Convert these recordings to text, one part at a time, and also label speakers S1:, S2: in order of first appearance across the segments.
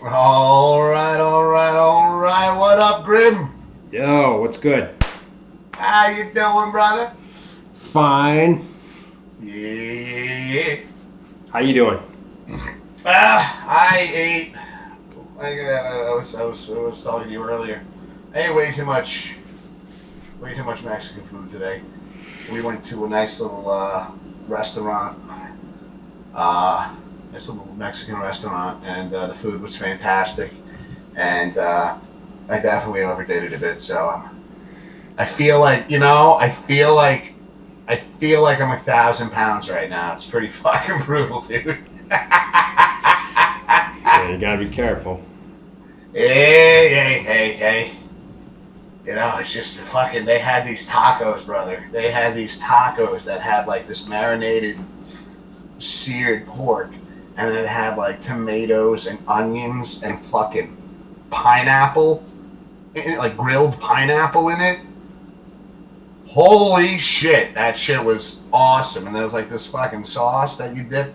S1: All right, all right, all right. What up, Grim?
S2: Yo, what's good?
S1: How you doing, brother?
S2: Fine.
S1: Yeah.
S2: How you doing?
S1: I ate. I was talking to you earlier. I ate way too much Mexican food today. We went to a nice little restaurant, nice little Mexican restaurant, and the food was fantastic. And I definitely overdid it a bit. So I feel like I feel like I'm 1,000 pounds right now. It's pretty fucking brutal, dude.
S2: Yeah, you gotta be careful.
S1: Hey, hey, hey, hey. It's just fucking. They had these tacos, brother. They had these tacos that had like this marinated, seared pork, and then it had like tomatoes and onions and fucking pineapple, like grilled pineapple in it. Holy shit, that shit was awesome. And there was like this fucking sauce that you dipped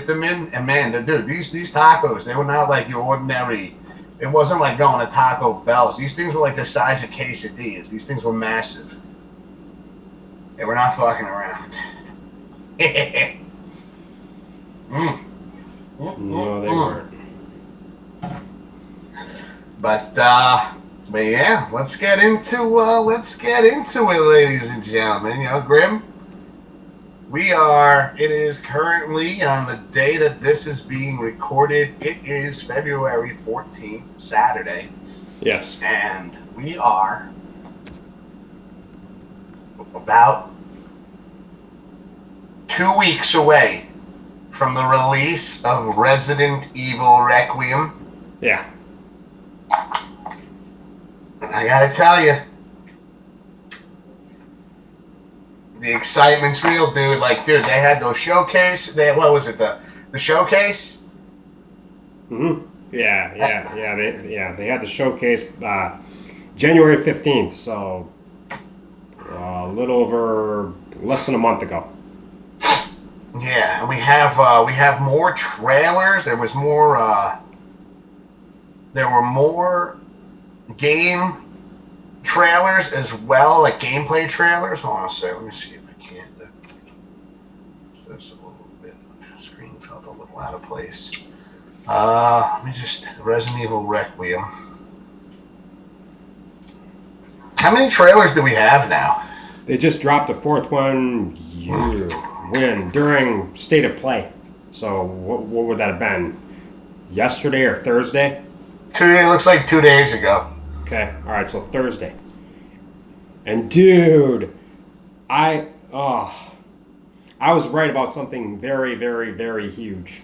S1: them in, and man, dude, these tacos, they were not like your ordinary. It wasn't like going to Taco Bell's. These things were like the size of quesadillas. These things were massive. They were not fucking around. mm. Mm,
S2: No,
S1: mm,
S2: they
S1: mm.
S2: weren't.
S1: But yeah, let's get into it, ladies and gentlemen. Grim, it is currently on the day that this is being recorded. It is February 14th, Saturday,
S2: Yes.
S1: and we are about 2 weeks away from the release of Resident Evil Requiem.
S2: Yeah.
S1: I gotta tell you, the excitement's real, dude. Like, dude, they had those showcase. What was it? The showcase.
S2: They had the showcase January 15th, so a little over less than a month ago.
S1: Yeah, and we have more trailers. There were more game trailers as well, like gameplay trailers. Hold on a second. Let me see if I can't. This a little bit. The screen felt a little out of place. Let me just Resident Evil Requiem. How many trailers do we have now?
S2: They just dropped a fourth one during State of Play. So what would that have been? Yesterday or Thursday?
S1: It looks like 2 days ago.
S2: Okay. All right. So Thursday. And dude, I I was right about something very, very, very huge.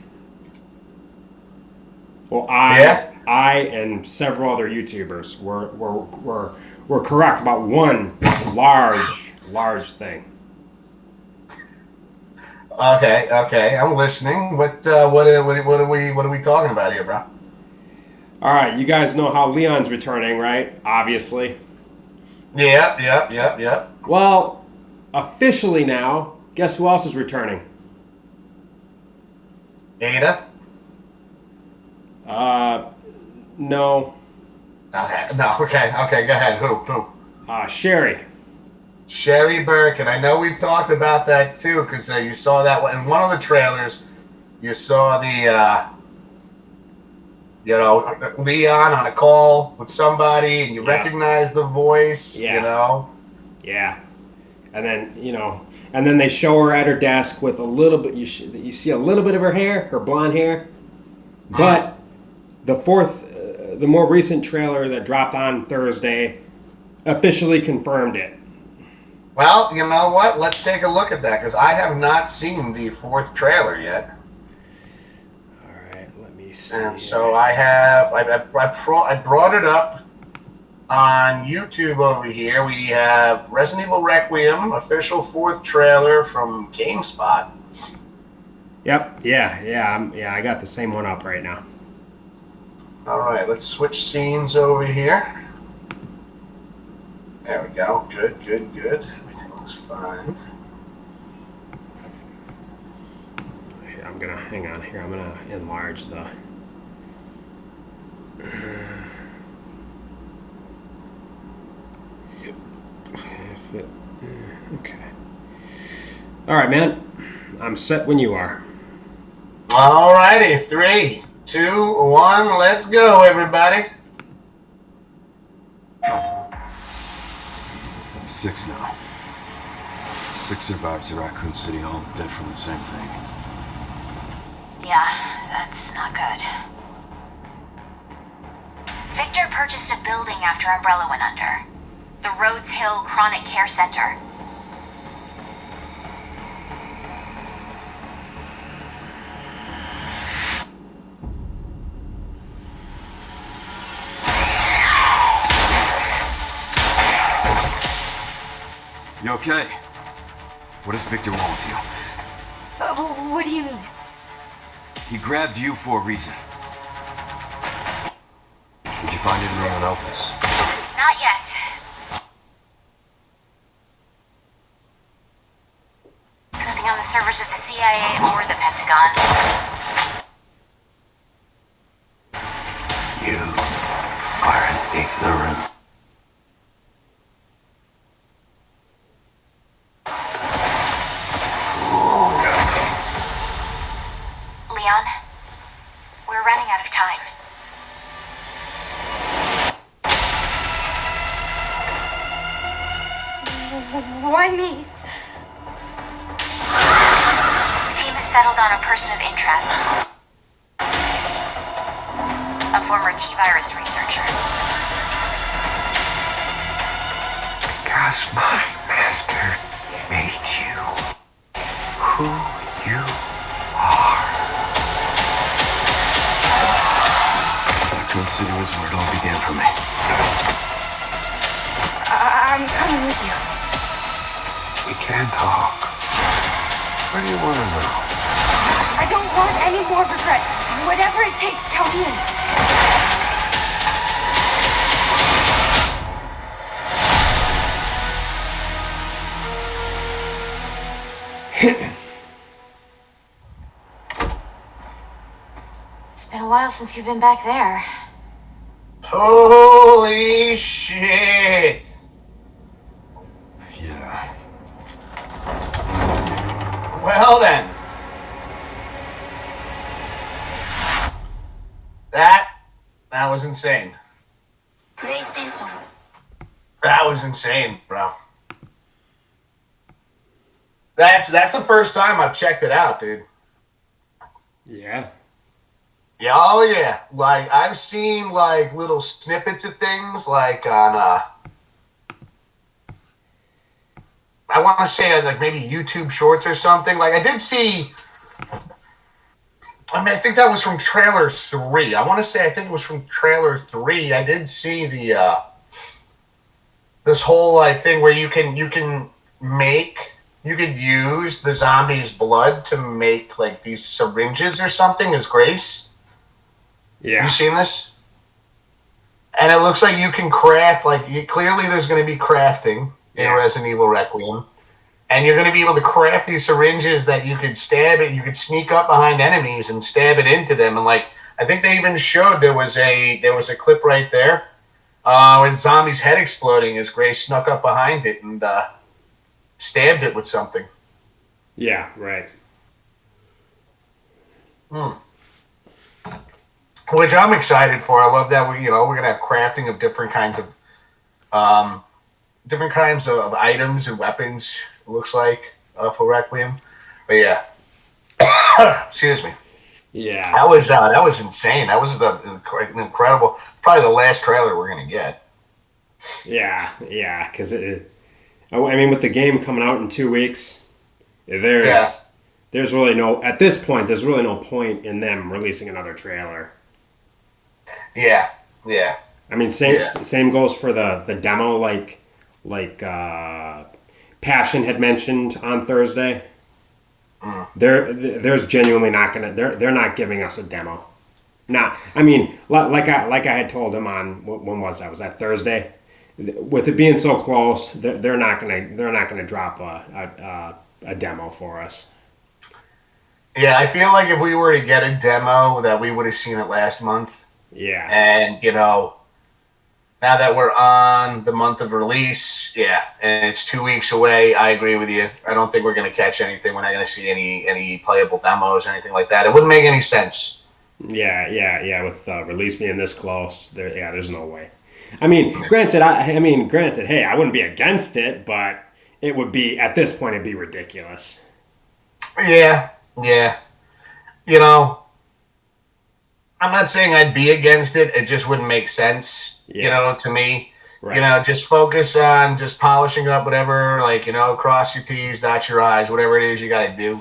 S2: Well,
S1: Yeah.
S2: I and several other YouTubers were correct about one large thing.
S1: Okay. Okay. I'm listening. What are we talking about here, bro?
S2: All right, you guys know how Leon's returning, right? Obviously.
S1: Yep. Yep. Yep. Yep.
S2: Well, officially now, guess who else is returning?
S1: Ada.
S2: Uh, no.
S1: Okay. No. Okay. Okay. Go ahead. Who?
S2: Sherry.
S1: Sherry Birkin. I know we've talked about that too, because you saw that in one of the trailers. You saw Leon on a call with somebody, and you
S2: Yeah.
S1: recognize the voice.
S2: Yeah. Yeah. And then and then they show her at her desk with a little bit. You see a little bit of her hair, her blonde hair. But the more recent trailer that dropped on Thursday, officially confirmed it.
S1: Well, you know what? Let's take a look at that, because I have not seen the fourth trailer yet.
S2: All right, let me see.
S1: And so I brought it up on YouTube over here. We have Resident Evil Requiem, official fourth trailer from GameSpot.
S2: Yep. Yeah. I got the same one up right now.
S1: All right, let's switch scenes over here. There we go. Good. Everything looks fine.
S2: I'm gonna hang on here. I'm gonna enlarge the Okay. All right, man. I'm set when you are.
S1: All righty, 3, 2, 1, let's go, everybody.
S3: That's 6 now. 6 survivors of Raccoon City home, dead from the same thing.
S4: Yeah, that's not good. Victor purchased a building after Umbrella went under. The Rhodes Hill Chronic Care Center.
S3: You okay? What does Victor want with you?
S4: What do you mean?
S3: He grabbed you for a reason. Did you find anything on Opus?
S4: Not yet. Nothing on the servers of the CIA or the Pentagon.
S3: You are an ignorant.
S4: Leon, we're running out of time.
S5: Why me?
S4: The team has settled on a person of interest. A former T-virus researcher.
S3: Because my master made you who you are. Raccoon City was where it all began for me.
S5: I'm coming with you.
S3: We can talk. What do you want to know?
S5: I don't want any more regrets. Whatever it takes, tell me.
S4: It's been a while since you've been back there.
S1: Holy shit.
S3: Yeah.
S1: Well then. That was insane. That was insane, bro. That's the first time I've checked it out, dude.
S2: Yeah.
S1: Yeah, oh yeah. Like I've seen like little snippets of things like on I want to say like maybe YouTube Shorts or something. Like I did see I think that was from trailer 3. I want to say I think it was from trailer 3. I did see the this whole like thing where you could use the zombie's blood to make like these syringes or something as grace.
S2: Yeah.
S1: You seen this? And it looks like you can craft, clearly there's going to be crafting in Resident Evil Requiem. And you're going to be able to craft these syringes that you could stab it, you could sneak up behind enemies and stab it into them. And I think they even showed there was a clip right there with zombie's head exploding as Grace snuck up behind it and stabbed it with something.
S2: Yeah, right.
S1: Which I'm excited for. I love that we're gonna have crafting of different kinds of items and weapons. It looks like for Requiem, but yeah. Excuse me.
S2: Yeah.
S1: That was insane. That was an incredible. Probably the last trailer we're gonna get.
S2: Yeah, because I mean, with the game coming out in 2 weeks, there's really at this point, there's really no point in them releasing another trailer.
S1: Yeah.
S2: I mean, same goes for the demo, like Passion had mentioned on Thursday. There's genuinely not gonna. They're not giving us a demo. Now, I mean, like I had told him on when was that Thursday? With it being so close, they're not gonna drop a demo for us.
S1: Yeah, I feel like if we were to get a demo, that we would have seen it last month.
S2: Yeah.
S1: And, now that we're on the month of release, yeah, and it's 2 weeks away, I agree with you. I don't think we're going to catch anything. We're not going to see any playable demos or anything like that. It wouldn't make any sense.
S2: Yeah. With release being this close, there's no way. I mean, granted. Hey, I wouldn't be against it, but it would be at this point it'd be ridiculous.
S1: Yeah. You know, I'm not saying I'd be against it. It just wouldn't make sense, to me.
S2: Right.
S1: Just focus on just polishing up whatever, cross your T's, dot your I's, whatever it is you got to do.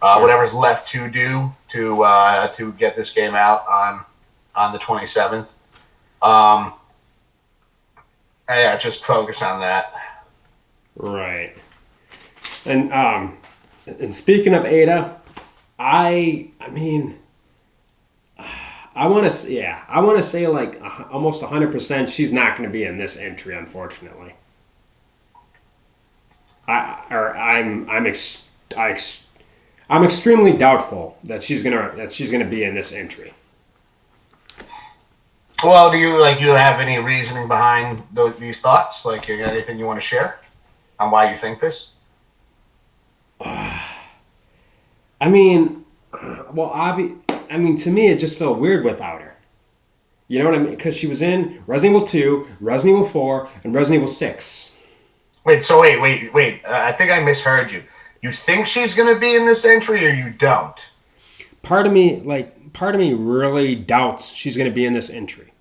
S2: Sure.
S1: Whatever's left to do to get this game out on the 27th. Yeah, just focus on that.
S2: Right. And speaking of Ada, I want to say like almost 100% she's not going to be in this entry, unfortunately. I'm extremely doubtful that she's gonna be in this entry.
S1: Well, do you have any reasoning behind these thoughts? Like, you got anything you want to share on why you think this?
S2: I mean, to me, it just felt weird without her. You know what I mean? Because she was in Resident Evil 2, Resident Evil 4, and Resident Evil 6.
S1: Wait. I think I misheard you. You think she's going to be in this entry, or you don't?
S2: Part of me really doubts she's going to be in this entry.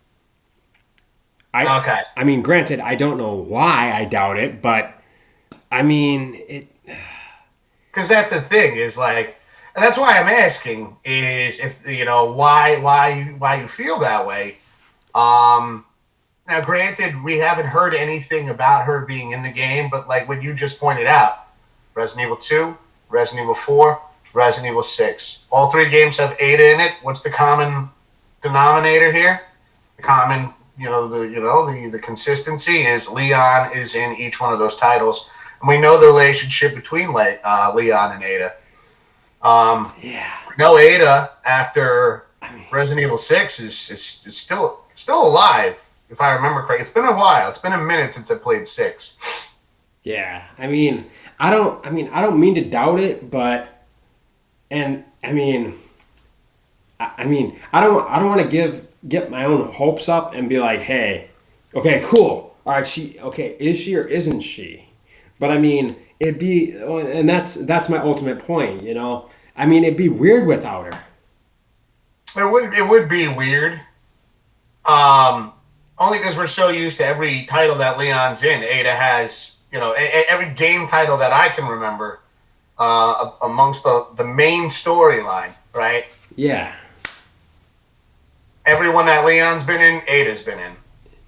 S1: Okay.
S2: I mean, granted, I don't know why I doubt it, but I mean it.
S1: Because that's the thing is like, and that's why I'm asking is if why you feel that way. Now, granted, we haven't heard anything about her being in the game, but like what you just pointed out, Resident Evil 2, Resident Evil 4, Resident Evil 6, all three games have Ada in it. What's the common denominator here? The common, the consistency is Leon is in each one of those titles, and we know the relationship between Leon and Ada. No, Ada after Resident Evil 6 is still alive, if I remember correctly. It's been a while. It's been a minute since I played 6.
S2: Yeah, I don't mean to doubt it, but I don't want to get my own hopes up and be like, hey, okay, cool, all right, is she or isn't she? But I mean, it'd be, and that's my ultimate point, I mean, it'd be weird without her.
S1: It would be weird. Only because we're so used to every title that Leon's in. Ada has, every game title that I can remember amongst the main storyline, right?
S2: Yeah.
S1: Everyone that Leon's been in, Ada's been in.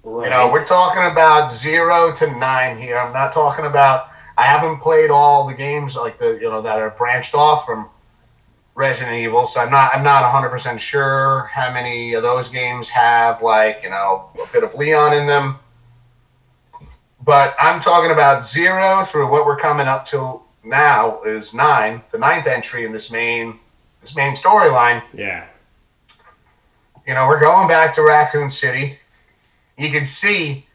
S2: Right.
S1: We're talking about 0 to 9 here. I'm not talking about. I haven't played all the games like that are branched off from Resident Evil, so I'm not 100% sure how many of those games have a bit of Leon in them. But I'm talking about 0 through what we're coming up to now is 9, the 9th entry in this main storyline.
S2: Yeah.
S1: We're going back to Raccoon City. You can see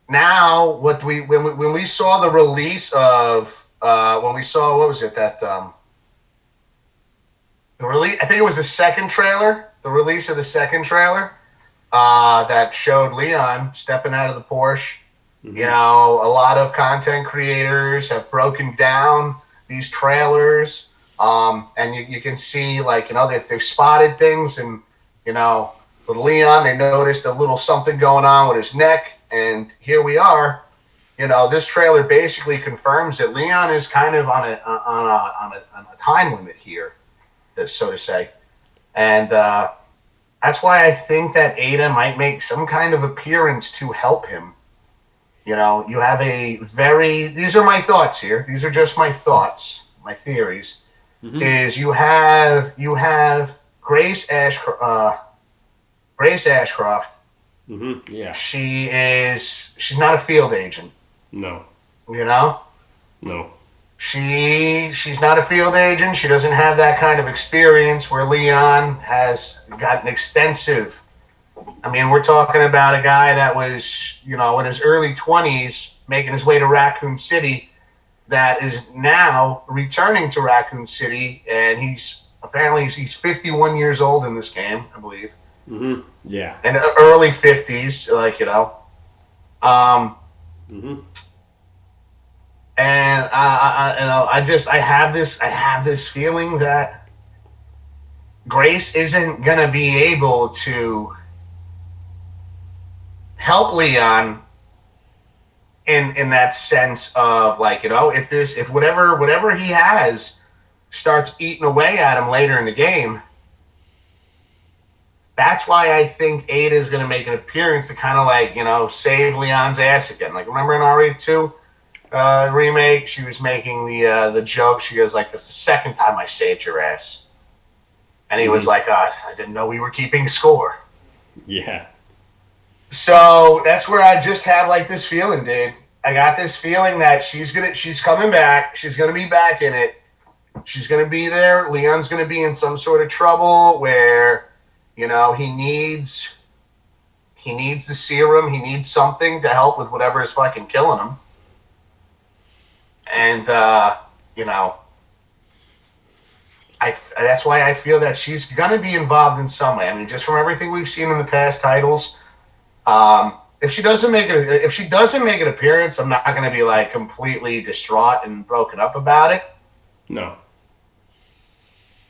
S1: now when we saw the release of when we saw, what was it, that the release, I think it was the second trailer, the release of the second trailer that showed Leon stepping out of the Porsche. Mm-hmm. A lot of content creators have broken down these trailers, and you can see they've spotted things, and with Leon they noticed a little something going on with his neck, and here we are. This trailer basically confirms that Leon is kind of on a time limit here, so to say, and that's why I think that Ada might make some kind of appearance to help him. You have these are my thoughts here. These are just my thoughts, my theories. Mm-hmm. Is you have Grace Ashcroft.
S2: Mm-hmm. Yeah.
S1: She's not a field agent.
S2: No.
S1: No.
S2: No.
S1: she's not a field agent. She doesn't have that kind of experience where Leon has got an extensive. I mean, we're talking about a guy that was, in his early 20s, making his way to Raccoon City, that is now returning to Raccoon City, and he's 51 years old in this game, I believe.
S2: Mm-hmm. Yeah.
S1: And early 50s,
S2: Mm-hmm.
S1: And I have this feeling that Grace isn't gonna be able to help Leon in that sense of if whatever he has starts eating away at him later in the game. That's why I think Ada is going to make an appearance to kind of save Leon's ass again. Like, remember in RE2 remake, she was making the joke. She goes like, "This is the second time I saved your ass," and he was like, "I didn't know we were keeping score."
S2: Yeah.
S1: So that's where I just have this feeling, dude. I got this feeling that she's coming back. She's gonna be back in it. She's gonna be there. Leon's gonna be in some sort of trouble where, he needs the serum. He needs something to help with whatever is fucking killing him. And that's why I feel that she's gonna be involved in some way. I mean, just from everything we've seen in the past titles. If she doesn't make an appearance, I'm not going to be completely distraught and broken up about it.
S2: No.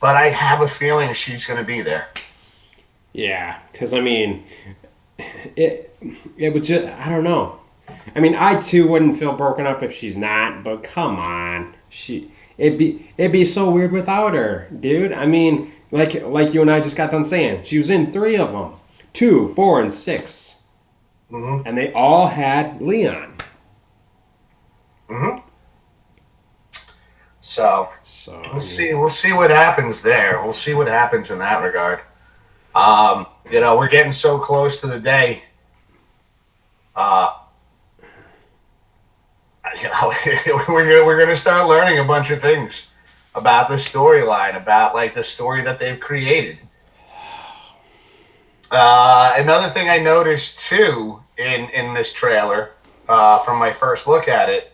S1: But I have a feeling she's going to be there.
S2: Yeah, because I mean, it would just, I don't know. I mean, I too wouldn't feel broken up if she's not, but come on, it'd be so weird without her, dude. I mean, like you and I just got done saying, she was in 3 of them, 2, 4, and 6.
S1: Mm-hmm.
S2: And they all had Leon.
S1: Mm-hmm. So we'll see. We'll see what happens there. We'll see what happens in that regard. We're getting so close to the day. We're gonna start learning a bunch of things about the storyline, about the story that they've created. Another thing I noticed too in this trailer, from my first look at it,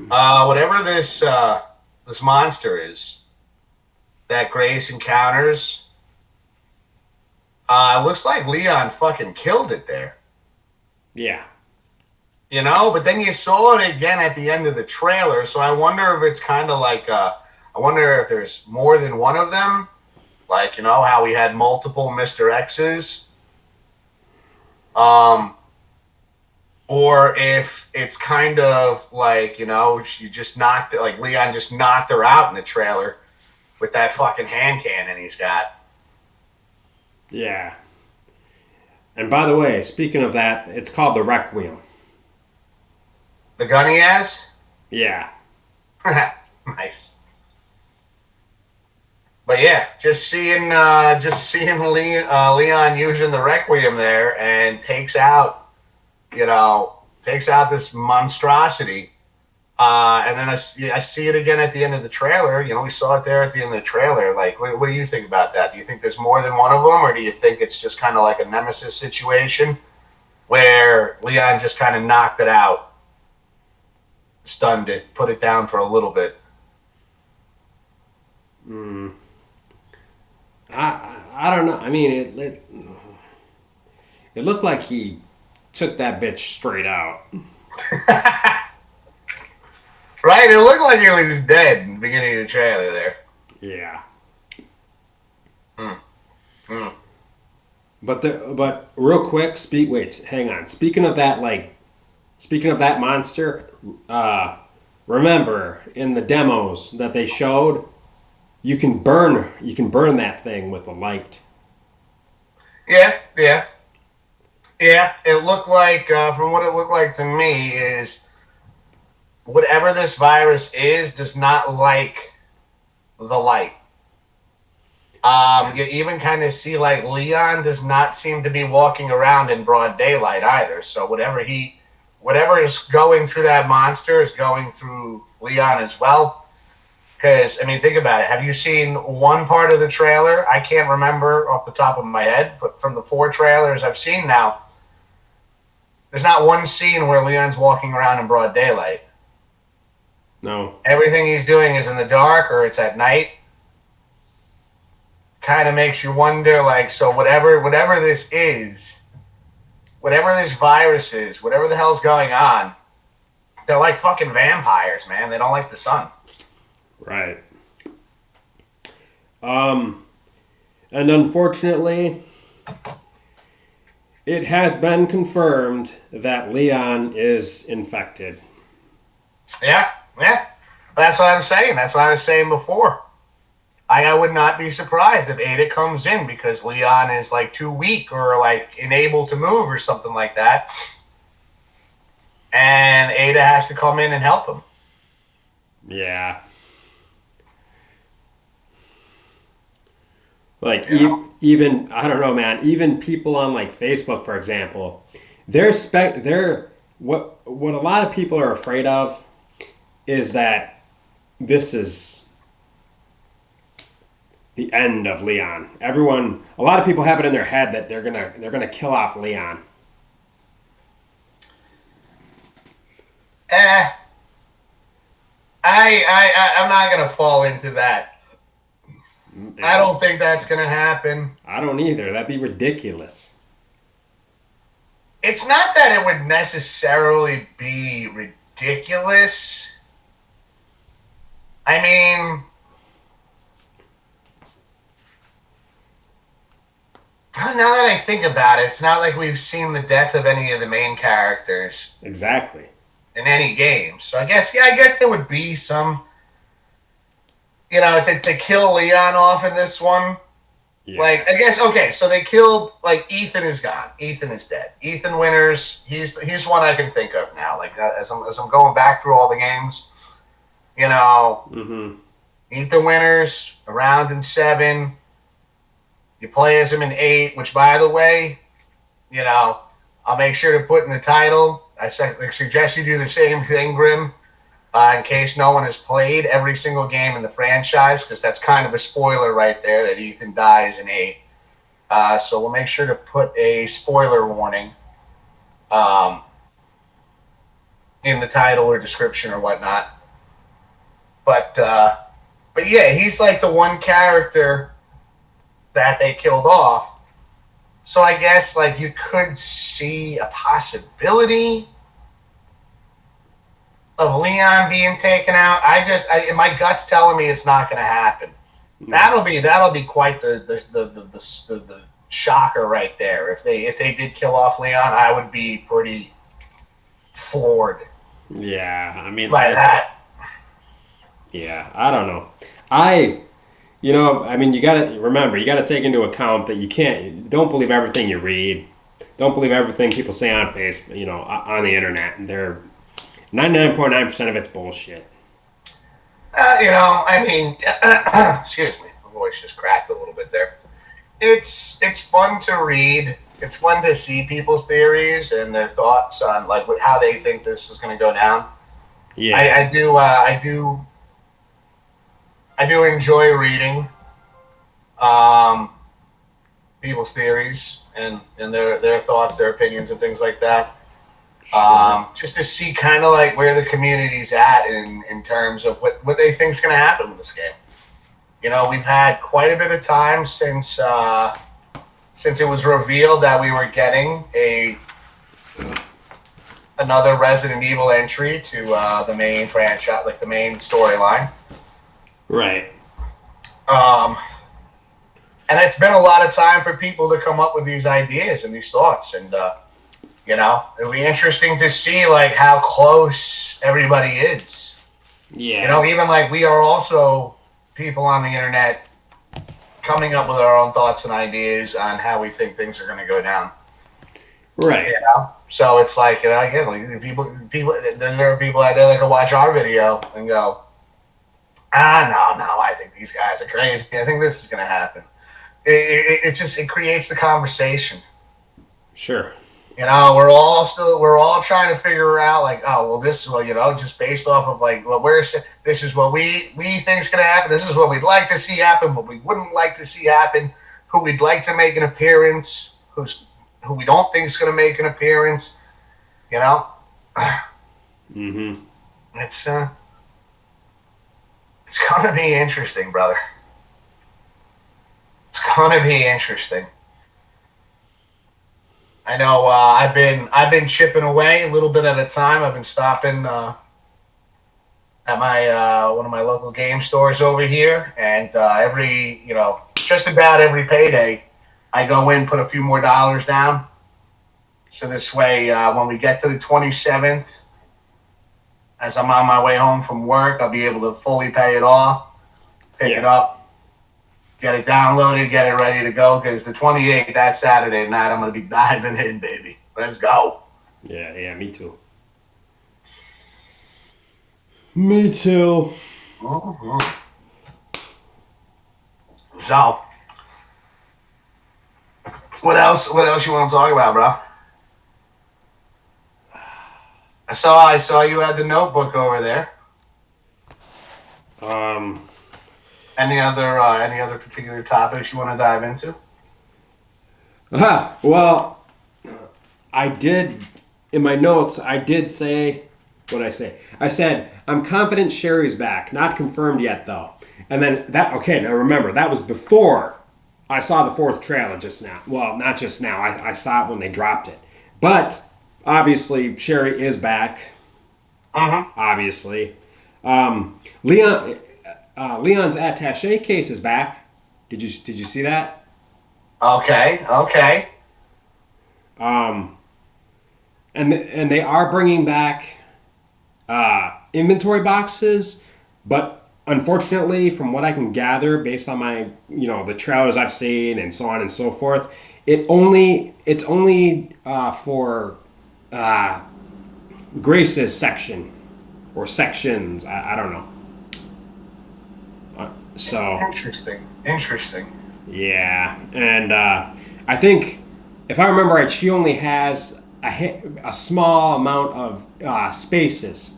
S1: whatever this monster is that Grace encounters, looks like Leon fucking killed it there.
S2: Yeah.
S1: But then you saw it again at the end of the trailer, so I wonder if it's kind of I wonder if there's more than one of them, how we had multiple Mr. X's. Or if it's kind of you just knocked it, Leon just knocked her out in the trailer with that fucking hand cannon he's got.
S2: Yeah. And by the way, speaking of that, it's called the Requiem.
S1: The gun he has?
S2: Yeah.
S1: Nice. But yeah, just seeing Leon using the Requiem there and takes out this monstrosity. And then I see it again at the end of the trailer. We saw it there at the end of the trailer. What do you think about that? Do you think there's more than one of them, or do you think it's just kind of like a nemesis situation where Leon just kind of knocked it out, stunned it, put it down for a little bit?
S2: I don't know. I mean, it looked like he took that bitch straight out.
S1: Right? It looked like he was dead in the beginning of the trailer there.
S2: Yeah. But real quick, hang on. Speaking of that monster, remember in the demos that they showed, you can burn that thing with a light.
S1: Yeah. It looked like, from what it looked like to me, is whatever this virus is does not like the light. You even kind of see Leon does not seem to be walking around in broad daylight either. So whatever is going through that monster is going through Leon as well. Because, I mean, think about it. Have you seen one part of the trailer? I can't remember off the top of my head, but from the 4 trailers I've seen now, there's not one scene where Leon's walking around in broad daylight.
S2: No.
S1: Everything he's doing is in the dark or it's at night. Kind of makes you wonder, like, so whatever this is, whatever this virus is, whatever the hell's going on, they're like fucking vampires, man. They don't like the sun.
S2: Right. And unfortunately, it has been confirmed that Leon is infected.
S1: Yeah. That's what I'm saying. That's what I was saying before. I would not be surprised if Ada comes in because Leon is like too weak or like unable to move or something like that. And Ada has to come in and help him.
S2: Yeah. Like, even, I don't know, man, even people on, like, Facebook, for example, what a lot of people are afraid of is that this is the end of Leon. A lot of people have it in their head that they're gonna kill off Leon.
S1: I'm not gonna fall into that. I don't think that's gonna happen.
S2: I don't either. That'd be ridiculous.
S1: It's not that it would necessarily be ridiculous. I mean, now that I think about it, it's not like we've seen the death of any of the main characters
S2: Exactly.
S1: in any game. So I guess there would be some, to kill Leon off in this one.
S2: Yeah.
S1: Like, I guess, okay, so they killed, like, Ethan is gone. Ethan is dead. Ethan Winters, he's one I can think of now. Like, as I'm going back through all the games,
S2: Mm-hmm.
S1: Ethan Winters, around in 7. You play as him in 8, which, by the way, I'll make sure to put in the title. I suggest you do the same thing, Grim, in case no one has played every single game in the franchise, because that's kind of a spoiler right there that Ethan dies in 8. So we'll make sure to put a spoiler warning in the title or description or whatnot. But yeah, he's like the one character that they killed off. So I guess, like, you could see a possibility of Leon being taken out. My gut's telling me it's not going to happen. That'll be quite the shocker right there. If they did kill off Leon, I would be pretty floored.
S2: Yeah, I mean,
S1: by that.
S2: Yeah, I don't know. You gotta take into account that don't believe everything you read. Don't believe everything people say on Facebook, on the internet. They're 99.9% of it's bullshit.
S1: Excuse me, my voice just cracked a little bit there. It's fun to read. It's fun to see people's theories and their thoughts on like how they think this is going to go down.
S2: Yeah,
S1: I do enjoy reading people's theories and their thoughts, their opinions, and things like that.
S2: sure.
S1: Just to see kind of like where the community's at in terms of what they think is going to happen with this game. We've had quite a bit of time since it was revealed that we were getting another Resident Evil entry to the main franchise, like the main storyline.
S2: Right.
S1: And it's been a lot of time for people to come up with these ideas and these thoughts, and it'll be interesting to see like how close everybody is.
S2: Yeah.
S1: Even like we are also people on the internet coming up with our own thoughts and ideas on how we think things are going to go down.
S2: Right.
S1: So it's like, again, like people. Then there are people out there that can watch our video and go, no, I think these guys are crazy. I think this is going to happen. It creates the conversation.
S2: Sure.
S1: we're all trying to figure out like, oh well, just based off of like, well, this is what we think's gonna happen. This is what we'd like to see happen, what we wouldn't like to see happen, who we'd like to make an appearance, who we don't think is gonna make an appearance.
S2: Mm-hmm.
S1: It's gonna be interesting, brother. It's gonna be interesting. I know I've been chipping away a little bit at a time. I've been stopping at my one of my local game stores over here, and just about every payday, I go in, put a few more dollars down. So this way, when we get to the 27th, as I'm on my way home from work, I'll be able to fully pay it off, pick it up, get it downloaded, get it ready to go, because the 28th, that Saturday night, I'm going to be diving in, baby. Let's go.
S2: Yeah, me too. Me too.
S1: Mm-hmm. So, what else you want to talk about, bro? I saw you had the notebook over there. Any other particular topics you want to dive into?
S2: Well, I did, in my notes, I did say, what did I say? I said, I'm confident Sherry's back. Not confirmed yet, though. And then now remember, that was before I saw the fourth trailer just now. Well, not just now. I saw it when they dropped it. But, obviously, Sherry is back.
S1: Mm-hmm.
S2: Obviously. Leon's attaché case is back. Did you see that?
S1: Okay.
S2: And they are bringing back inventory boxes, but unfortunately, from what I can gather, based on my the trailers I've seen and so on and so forth, it's only for Grace's section or sections. I don't know. So
S1: interesting.
S2: Yeah, and I think if I remember right, she only has a small amount of spaces,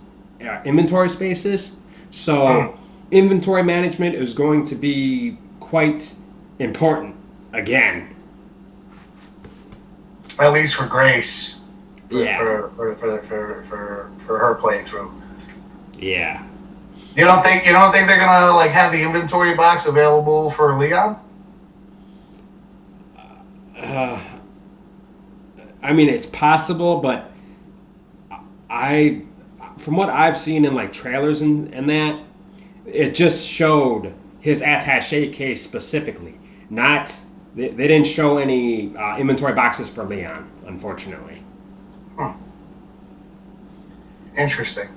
S2: inventory spaces. So inventory management is going to be quite important again.
S1: At least for Grace.
S2: Yeah.
S1: For her playthrough.
S2: Yeah.
S1: You don't think they're gonna like have the inventory box available for Leon?
S2: I mean, it's possible, but from what I've seen in like trailers and that, it just showed his attaché case specifically. Not they didn't show any inventory boxes for Leon, unfortunately.
S1: Interesting.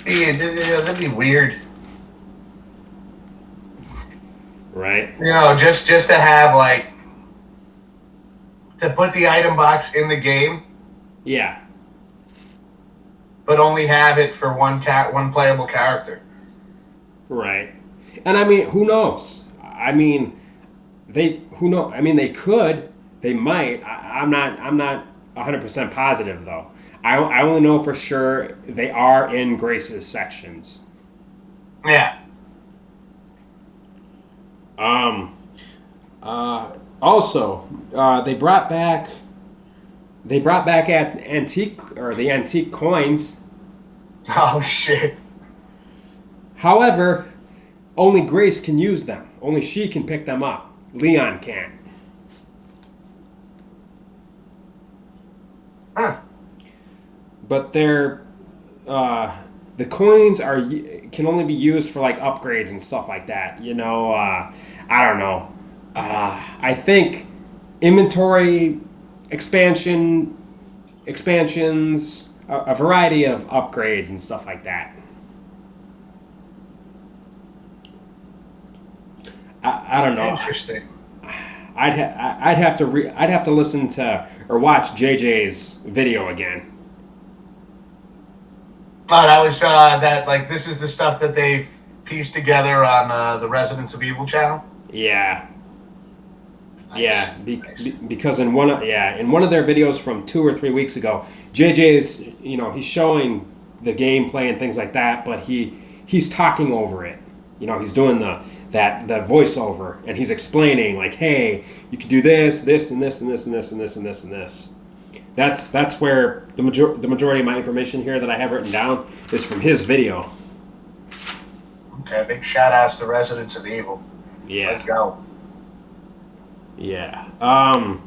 S1: Yeah, that'd be weird.
S2: Right.
S1: Just to have like to put the item box in the game.
S2: Yeah.
S1: But only have it for one playable character.
S2: Right. And I mean, who knows? I mean, who knows? I mean, they could. They might. I'm not 100% positive though. I only know for sure they are in Grace's sections.
S1: Yeah.
S2: Also, they brought back at the antique coins.
S1: Oh shit.
S2: However, only Grace can use them. Only she can pick them up. Leon can't.
S1: Huh.
S2: But the coins can only be used for like upgrades and stuff like that. I don't know. I think inventory expansions, a variety of upgrades and stuff like that. I don't know.
S1: Interesting.
S2: I'd have to listen to or watch JJ's video again.
S1: Oh, that was this is the stuff that they've pieced together on the Residents of Evil channel.
S2: Yeah.
S1: Nice.
S2: Yeah,
S1: Nice.
S2: because in one of their videos from 2 or 3 weeks ago, JJ is he's showing the gameplay and things like that, but he's talking over it. He's doing the voiceover, and he's explaining like, hey, you could do this, this, and this, and this, and this, and this, and this, and this. That's where the majority of my information here that I have written down is from his video.
S1: Okay, big shout outs to Residents of Evil.
S2: Yeah.
S1: Let's go.
S2: Yeah. Let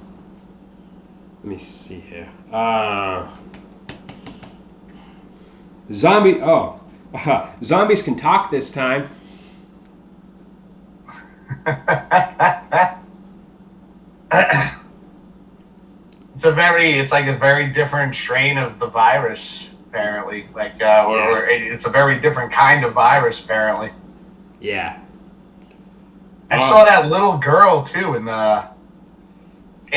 S2: me see here. Zombies can talk this time.
S1: It's like a very different strain of the virus, apparently. Or it's a very different kind of virus, apparently.
S2: Yeah.
S1: I saw that little girl too in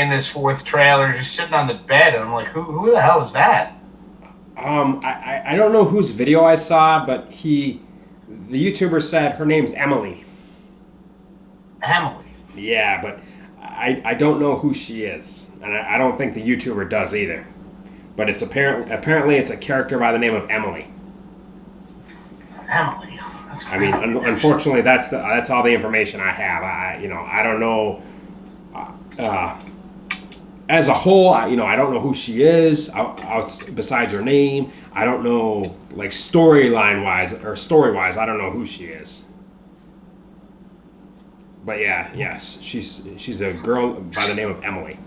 S1: this fourth trailer, just sitting on the bed, and I'm like, who the hell is that?
S2: I don't know whose video I saw, but the YouTuber said her name's Emily.
S1: Emily.
S2: Yeah, but I don't know who she is, and I don't think the YouTuber does either. But it's apparently it's a character by the name of Emily.
S1: Emily. That's
S2: I mean, unfortunately, that's all the information I have. I don't know. As a whole, I don't know who she is. Besides her name, I don't know, like story wise, I don't know who she is. But yes, she's a girl by the name of Emily.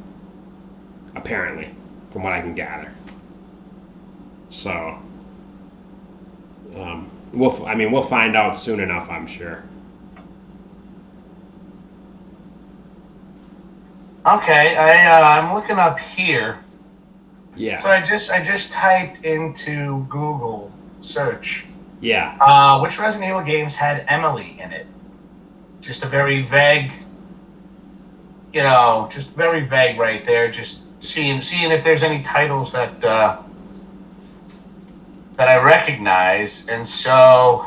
S2: Apparently, from what I can gather. So, we'll find out soon enough, I'm sure.
S1: Okay, I'm looking up here.
S2: Yeah.
S1: So I just typed into Google search.
S2: Yeah.
S1: Which Resident Evil games had Emily in it? Just a very vague, just very vague right there. Just seeing if there's any titles that I recognize, and so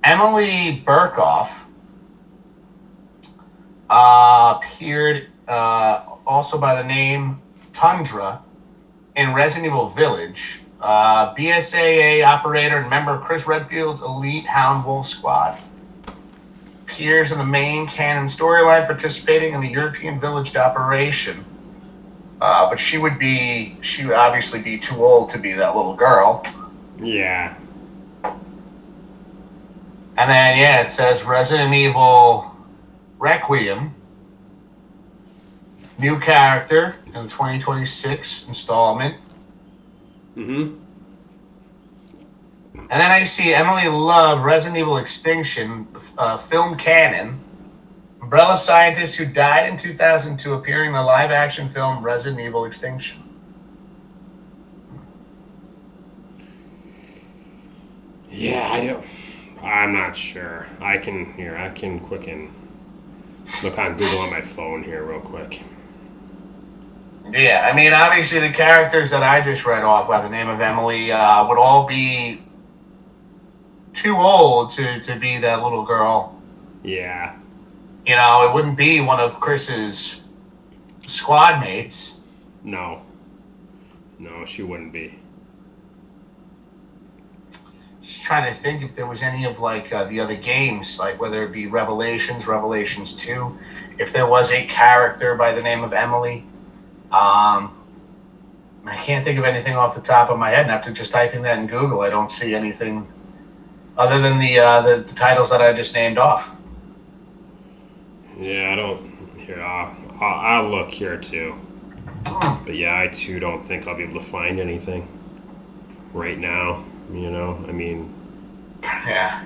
S1: Emily Burkoff appeared also by the name Tundra in Resident Evil Village. BSAA operator and member of Chris Redfield's elite Hound Wolf Squad. Appears in the main canon storyline, participating in the European Village operation. But she would obviously be too old to be that little girl.
S2: Yeah.
S1: And then, it says Resident Evil Requiem. New character in the 2026 installment.
S2: Mm-hmm.
S1: And then I see Emily Love, Resident Evil Extinction, film canon. Umbrella scientist who died in 2002, appearing in the live-action film Resident Evil Extinction.
S2: Yeah, I'm not sure. I can quick and look on Google on my phone here real quick.
S1: Yeah, I mean, obviously the characters that I just read off by the name of Emily would all be too old to be that little girl.
S2: Yeah.
S1: It wouldn't be one of Chris's squad mates.
S2: No, she wouldn't be.
S1: Just trying to think if there was any of the other games, like whether it be Revelations 2, if there was a character by the name of Emily. I can't think of anything off the top of my head, and after just typing that in Google, I don't see anything other than the titles that I just named off.
S2: Yeah, I don't. Here, I'll look here too. But yeah, I too don't think I'll be able to find anything right now. I mean.
S1: Yeah.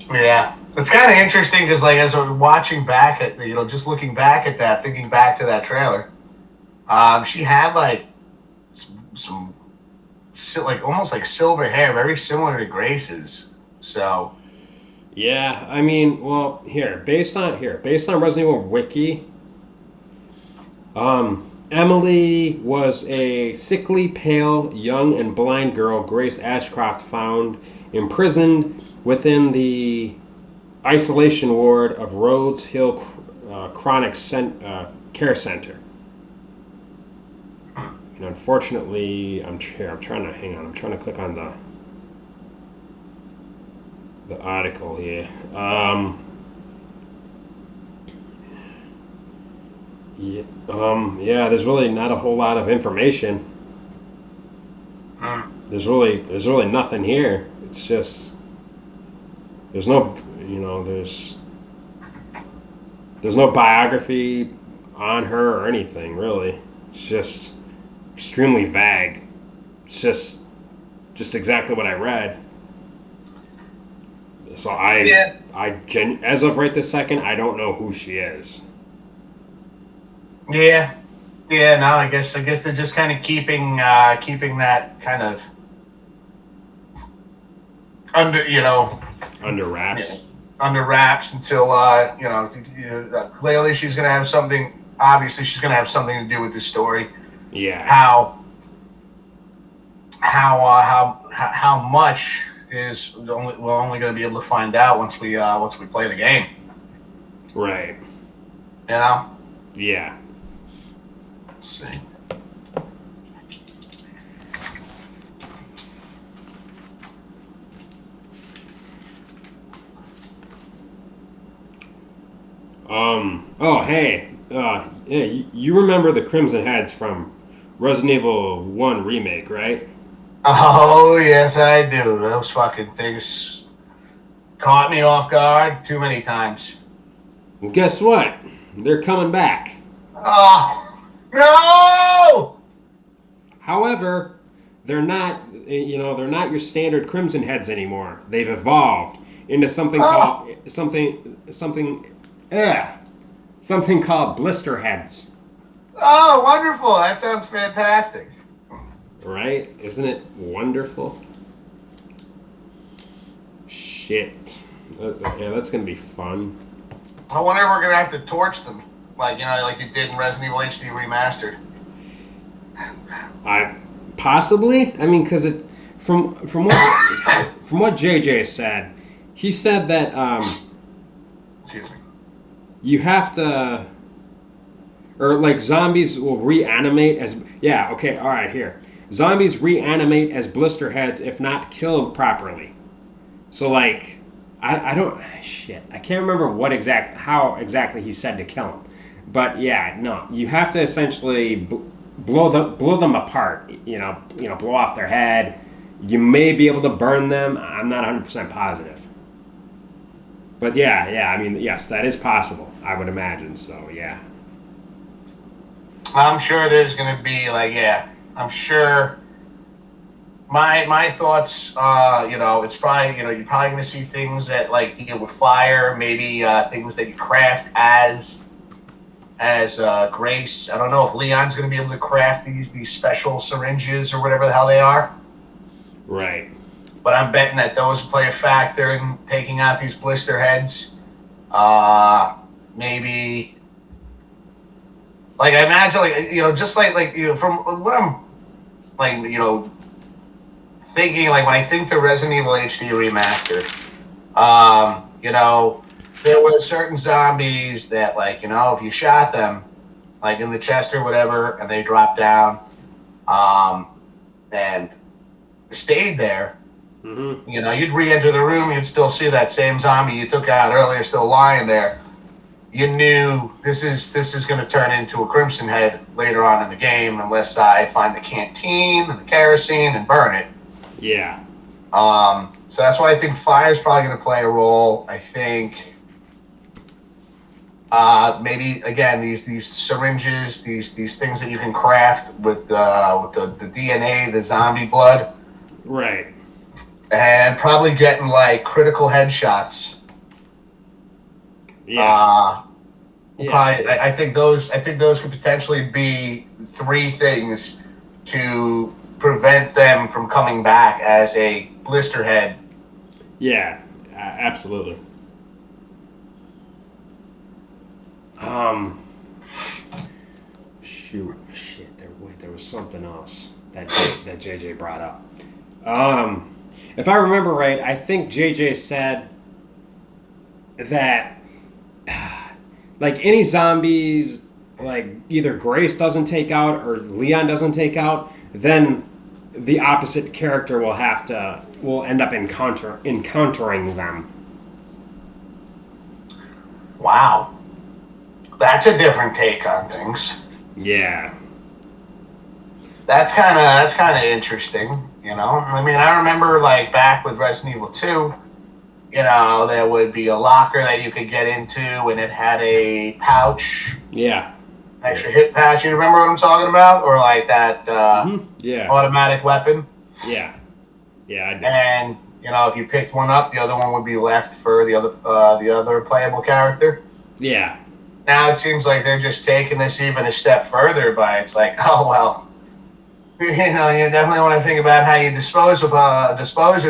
S1: Yeah. It's kind of interesting because, as I'm watching back at, just looking back at that, thinking back to that trailer, she had some almost like silver hair, very similar to Grace's. So.
S2: Yeah, I mean, well, based on Resident Evil Wiki, Emily was a sickly, pale, young, and blind girl Grace Ashcroft found imprisoned within the isolation ward of Rhodes Hill Chronic Care Center. And unfortunately, I'm trying to click on the article here. There's really not a whole lot of information. There's really nothing here. It's just there's no biography on her or anything really. It's just extremely vague. It's just exactly what I read. So as of right this second, I don't know who she is.
S1: Yeah. No, I guess they're just kind of keeping that kind of under
S2: wraps.
S1: Under wraps until clearly she's gonna have something. Obviously, she's gonna have something to do with this story.
S2: Yeah.
S1: How much is we're only gonna be able to find out once we play the game.
S2: Right.
S1: You know.
S2: Yeah.
S1: Let's see.
S2: Oh, hey. Yeah, you remember the Crimson Heads from Resident Evil 1 Remake, right?
S1: Oh, yes, I do. Those fucking things caught me off guard too many times.
S2: Well, guess what? They're coming back.
S1: Oh, no!
S2: However, they're not your standard Crimson Heads anymore. They've evolved into something called something called Blister Heads.
S1: Oh, wonderful. That sounds fantastic.
S2: Right? Isn't it wonderful? Shit. Yeah, that's going to be fun.
S1: I wonder if we're going to have to torch them. Like you did in Resident Evil HD Remastered.
S2: Possibly. I mean, because from what JJ said, he said that
S1: Excuse me.
S2: you have to, or like zombies will reanimate as all right, here. Zombies reanimate as blister heads if not killed properly. So like, I can't remember how exactly he said to kill them, but yeah, no, you have to essentially blow them apart. Blow off their head. You may be able to burn them. I'm not 100% positive. But yeah, I mean, yes, that is possible. I would imagine so. Yeah.
S1: I'm sure there's going to be I'm sure. My thoughts, it's probably, you're probably going to see things that deal with fire, maybe things that you craft as Grace. I don't know if Leon's going to be able to craft these special syringes or whatever the hell they are.
S2: Right.
S1: But I'm betting that those play a factor in taking out these blister heads. Maybe, I imagine, just from what I'm, thinking, when I think to Resident Evil HD Remastered, there were certain zombies that, if you shot them, in the chest or whatever, and they dropped down, and stayed there,
S2: mm-hmm.
S1: You'd re-enter the room, you'd still see that same zombie you took out earlier still lying there. You knew this is going to turn into a Crimson Head later on in the game, unless I find the canteen and the kerosene and burn it.
S2: Yeah.
S1: So that's why I think fire's probably going to play a role. I think maybe again these syringes, these things that you can craft with the DNA, the zombie blood.
S2: Right.
S1: And probably getting critical headshots.
S2: Yeah.
S1: Probably, I think those could potentially be three things to prevent them from coming back as a blister head.
S2: Yeah, absolutely. Shit. There was something else that JJ brought up. if I remember right, I think JJ said that like any zombies, like either Grace doesn't take out or Leon doesn't take out, then the opposite character will end up encountering them.
S1: Wow. That's a different take on things.
S2: Yeah.
S1: That's kind of interesting, you know. I mean, I remember like back with Resident Evil 2, you know, there would be a locker that you could get into, and it had a pouch,
S2: Yeah.
S1: extra hit pouch. You remember what I'm talking about, or like that
S2: Yeah.
S1: automatic weapon?
S2: Yeah. Yeah, I do.
S1: And you know, if you picked one up, the other one would be left for the other playable character.
S2: Yeah.
S1: Now it seems like they're just taking this even a step further by it's like, oh well, you know, you definitely want to think about how you dispose of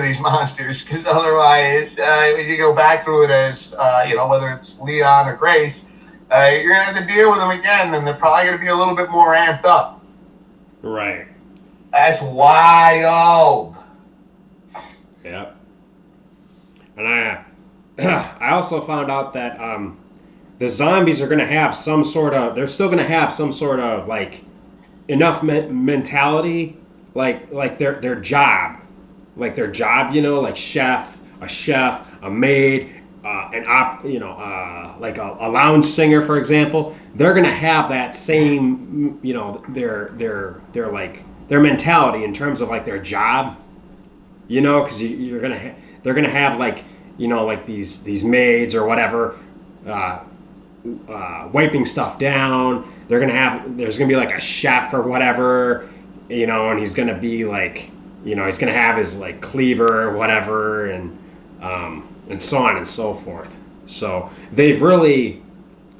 S1: these monsters, because otherwise, when you go back through it as you know, whether it's Leon or Grace, you're gonna have to deal with them again, and they're probably gonna be a little bit more amped up.
S2: Right.
S1: That's wild.
S2: Yeah. And I also found out that the zombies are going to have some sort of, they're still going to have some sort of like enough mentality, like their job, you know, like a chef, a maid, like a lounge singer, for example. They're going to have that same, you know, their mentality in terms of like their job, you know, because they're gonna have like, you know, like these maids or whatever, wiping stuff down. There's gonna be like a chef or whatever, you know, and he's gonna be like, you know, he's gonna have his like cleaver or whatever, and so on and so forth. So they've made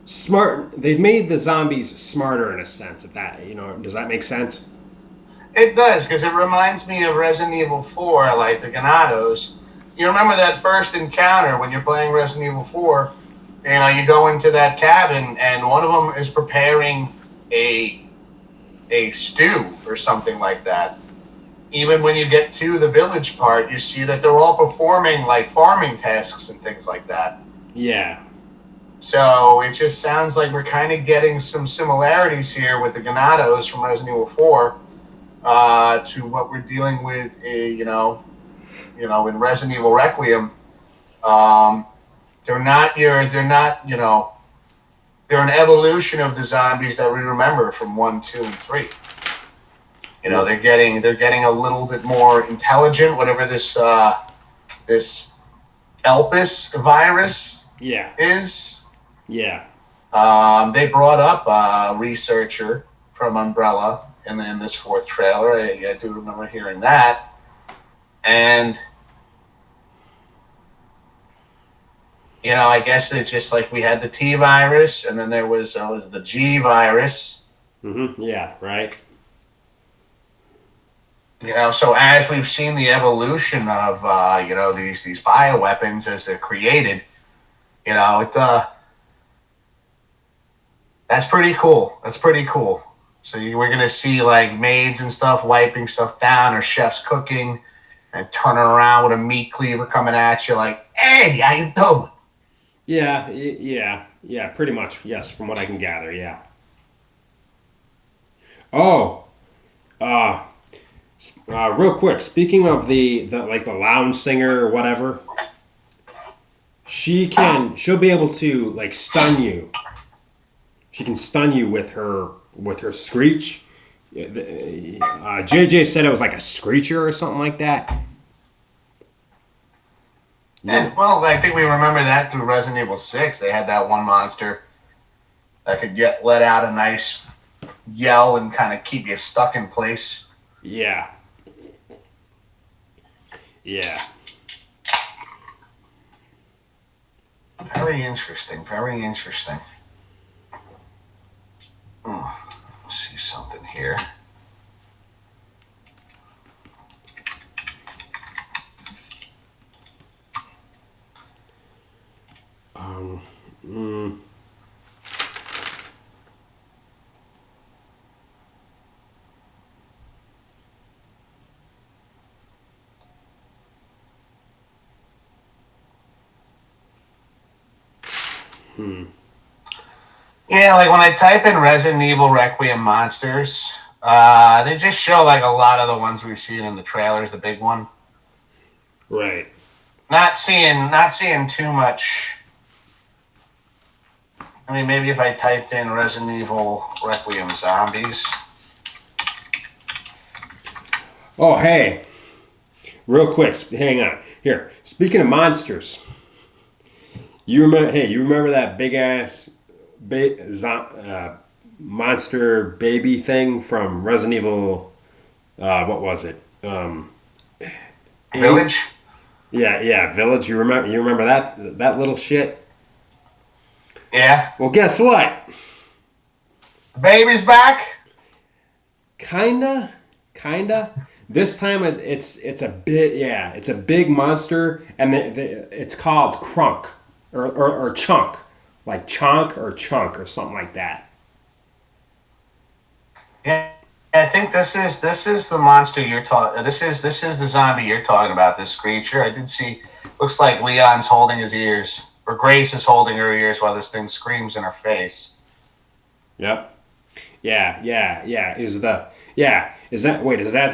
S2: the zombies smarter in a sense. If that, you know, does that make sense?
S1: It does, because it reminds me of Resident Evil 4, like the Ganados. You remember that first encounter when you're playing Resident Evil 4? You know, you go into that cabin, and one of them is preparing a stew or something like that. Even when you get to the village part, you see that they're all performing like farming tasks and things like that.
S2: Yeah.
S1: So it just sounds like we're kind of getting some similarities here with the Ganados from Resident Evil 4. To what we're dealing with, you know, in Resident Evil Requiem. They're not, you know, they're an evolution of the zombies that we remember from 1, 2, and 3. You know, they're getting a little bit more intelligent, whatever this Elpis virus is.
S2: Yeah.
S1: They brought up a researcher from Umbrella in this fourth trailer. I do remember hearing that. And, you know, I guess it's just like we had the T virus, and then there was the G virus.
S2: Mm-hmm. Yeah, right.
S1: You know, so as we've seen the evolution of, you know, these bioweapons as they're created, you know, that's pretty cool. That's pretty cool. So we're going to see like maids and stuff wiping stuff down, or chefs cooking, and turning around with a meat cleaver coming at you like, hey, how you doing?
S2: Yeah, pretty much, yes, from what I can gather, yeah. Oh, real quick, speaking of the lounge singer or whatever, she'll be able to like stun you. She can stun you with her screech. JJ said it was like a screecher or something like that.
S1: Yeah, well, I think we remember that through Resident Evil 6. They had that one monster that could let out a nice yell and kind of keep you stuck in place.
S2: Yeah. Yeah.
S1: Very interesting. Very interesting. Let's see something here. Yeah, like when I type in Resident Evil Requiem monsters, they just show like a lot of the ones we've seen in the trailers, the big one.
S2: Right.
S1: Not seeing too much. I mean, maybe if I typed in Resident Evil Requiem zombies.
S2: Oh, hey. Real quick, hang on. Here, speaking of monsters, you remember that big ass monster baby thing from Resident Evil? What was it?
S1: Village?
S2: Yeah, Village. You remember that little shit?
S1: Yeah.
S2: Well, guess what?
S1: Baby's back?
S2: Kinda. This time it's a bit, yeah, it's a big monster, and it's called Crunk or Chunk, like Chonk or Chunk or something like that.
S1: Yeah. I think this is the monster you're talking. This is the zombie you're talking about. This creature. I did see. Looks like Leon's holding his ears, or Grace is holding her ears while this thing screams in her face.
S2: Yep. Yeah. Is that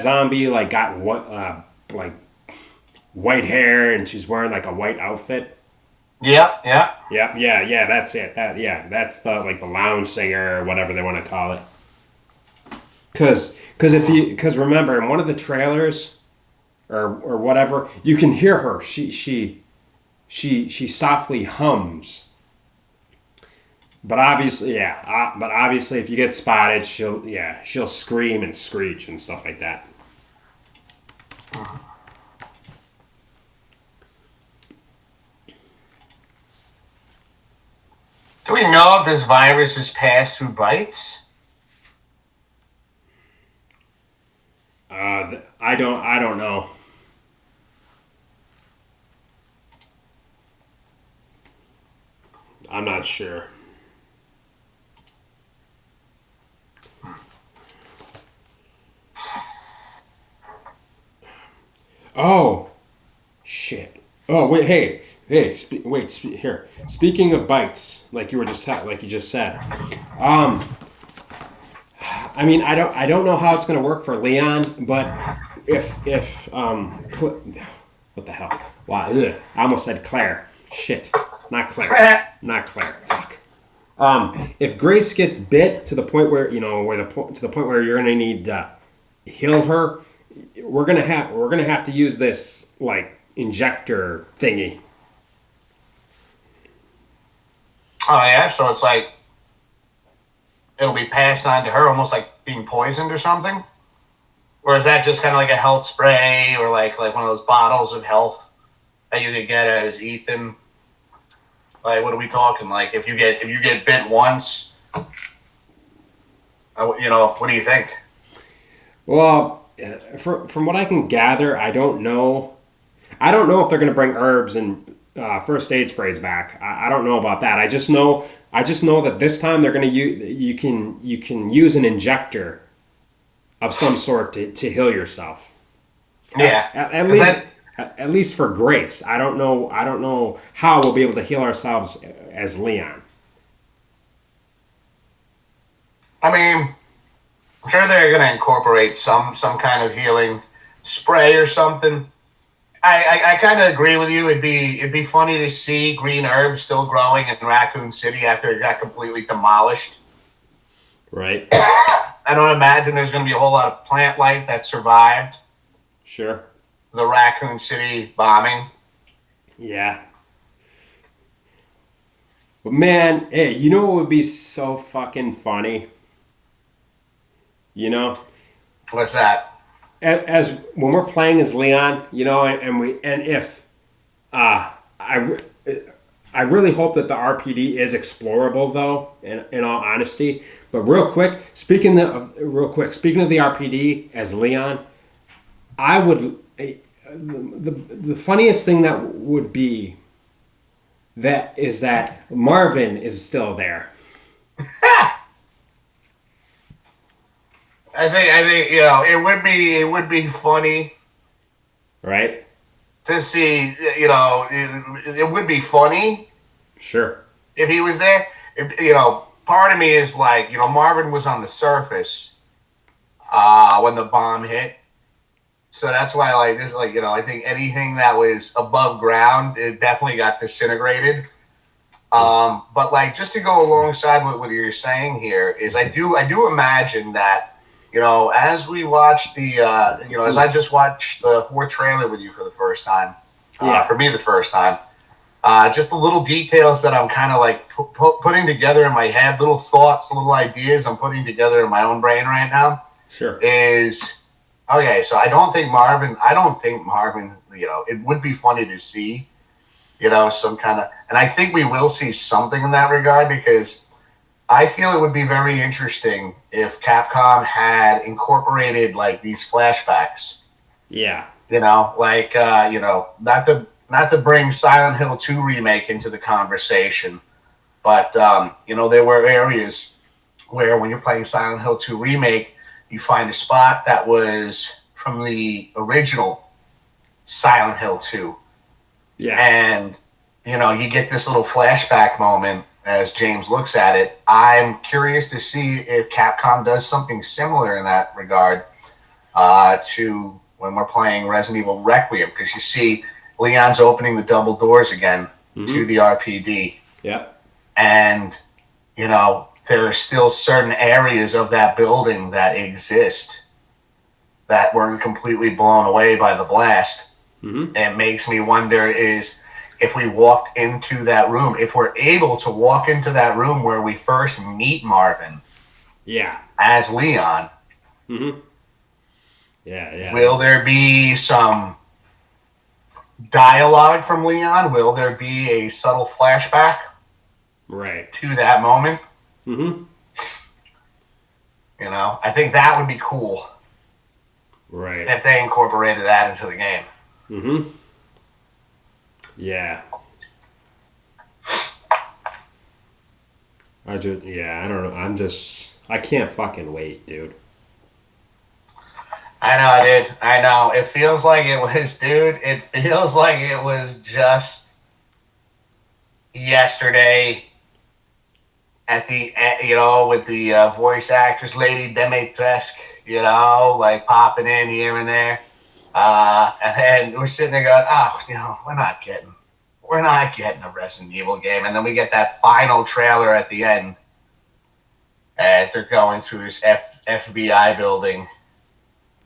S2: zombie like got what like white hair and she's wearing like a white outfit?
S1: Yep.
S2: Yeah. That's it. That's the like the lounge singer or whatever they want to call it. Because remember in one of the trailers or whatever, you can hear her. She softly hums. But obviously, if you get spotted, she'll scream and screech and stuff like that.
S1: Do we know if this virus is passed through bites?
S2: I don't know. I'm not sure. Oh, shit. Oh, wait, hey, here. Speaking of bites, like you just said. I mean, I don't know how it's going to work for Leon, but what the hell? Wow, ugh, I almost said Claire. Shit, not Claire. Fuck. If Grace gets bit to the point where to the point where you're gonna need to heal her, we're gonna have to use this like injector thingy.
S1: Oh yeah, so it's like it'll be passed on to her, almost like being poisoned or something. Or is that just kind of like a health spray, or like one of those bottles of health that you could get as Ethan? Like, what are we talking? Like, if you get bit once, what do you think?
S2: Well, from what I can gather, I don't know if they're going to bring herbs and first aid sprays back. I don't know about that. I just know that this time they're going to you can use an injector of some sort to heal yourself.
S1: Yeah,
S2: at least for Grace. I don't know how we'll be able to heal ourselves as Leon.
S1: I mean, I'm sure they're going to incorporate some kind of healing spray or something. I kind of agree with you. It'd be funny to see green herbs still growing in Raccoon City after it got completely demolished.
S2: Right.
S1: I don't imagine there's going to be a whole lot of plant life that survived
S2: Sure.
S1: the Raccoon City bombing.
S2: Yeah. But man, hey, you know what would be so fucking funny?
S1: What's that?
S2: As when we're playing as Leon, and if I really hope that the RPD is explorable though, in all honesty. But real quick, speaking of the RPD as Leon, I would the funniest thing that would be that Marvin is still there.
S1: I think it would be funny,
S2: Right?
S1: to see. It would be funny
S2: Sure.
S1: if he was there, part of me is like, Marvin was on the surface when the bomb hit. So that's why, like, this, like, I think anything that was above ground, it definitely got disintegrated. But like, just to go alongside with what you're saying here is, I do imagine that, as we watch the, as I just watched the 4 trailer with you for the first time, for me the first time, just the little details that I'm kind of like putting together in my head, little thoughts, little ideas I'm putting together in my own brain right now.
S2: Sure.
S1: Is okay. So I don't think Marvin. It would be funny to see, some kind of, and I think we will see something in that regard, because I feel it would be very interesting if Capcom had incorporated like these flashbacks.
S2: Yeah.
S1: Not to bring Silent Hill 2 remake into the conversation, but there were areas where when you're playing Silent Hill 2 remake, you find a spot that was from the original Silent Hill 2.
S2: Yeah.
S1: And, you get this little flashback moment as James looks at it. I'm curious to see if Capcom does something similar in that regard to when we're playing Resident Evil Requiem, because you see Leon's opening the double doors again to the RPD.
S2: Yeah.
S1: And, there are still certain areas of that building that exist that weren't completely blown away by the blast.
S2: Mm-hmm.
S1: And it makes me wonder is if we walked into that room, if we're able to walk into that room where we first meet Marvin as Leon, will there be some dialogue from Leon? Will there be a subtle flashback to that moment?
S2: Mm-hmm.
S1: I think that would be cool.
S2: Right.
S1: If they incorporated that into the game.
S2: Mm-hmm. Yeah. I don't know. I can't fucking wait, dude.
S1: I know, dude. I know. It feels like it was just yesterday at the, with the voice actress, Lady Dimitrescu, like popping in here and there. And then we're sitting there going, we're not getting a Resident Evil game. And then we get that final trailer at the end as they're going through this FBI building.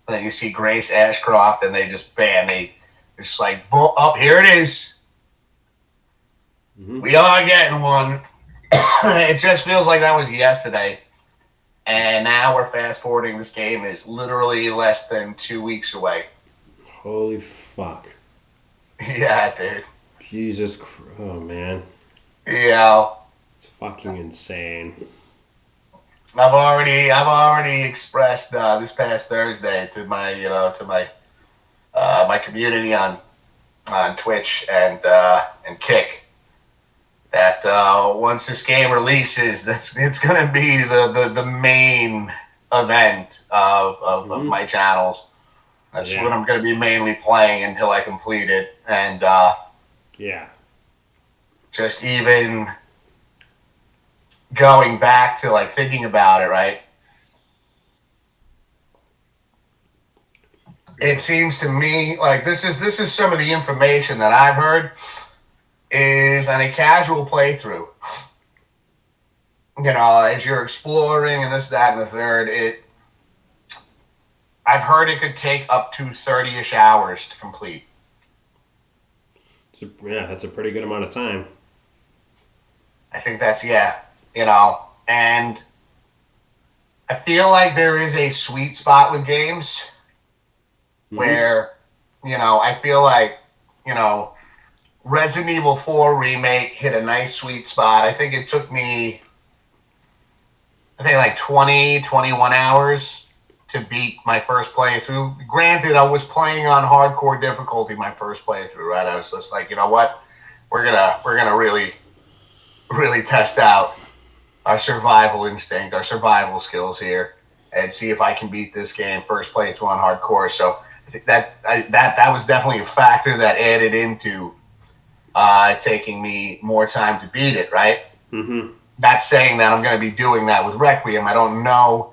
S1: And then you see Grace Ashcroft, and they just, bam, they just like, oh, here it is. Mm-hmm. We are getting one. It just feels like that was yesterday. And now we're fast forwarding. This game is literally less than 2 weeks away.
S2: Holy fuck.
S1: Yeah, dude.
S2: Jesus Christ. Oh, man.
S1: Yeah.
S2: It's fucking insane.
S1: I've already expressed this past Thursday to my my community on Twitch and Kick that once this game releases, it's gonna be the main event of my channels. That's what I'm gonna be mainly playing until I complete it, and just even going back to like thinking about it, right? It seems to me like this is some of the information that I've heard is on a casual playthrough. As you're exploring and this, that, and the third, I've heard it could take up to 30-ish hours to complete.
S2: That's a pretty good amount of time.
S1: I think that's, and I feel like there is a sweet spot with games where, I feel like, Resident Evil 4 Remake hit a nice sweet spot. I think it took me, like 20, 21 hours to beat my first playthrough. Granted, I was playing on hardcore difficulty my first playthrough, right? I was just like, you know what? We're gonna really, really test out our survival instinct, our survival skills here, and see if I can beat this game first playthrough on hardcore. So I think that was definitely a factor that added into taking me more time to beat it, right? Not saying that I'm going to be doing that with Requiem. I don't know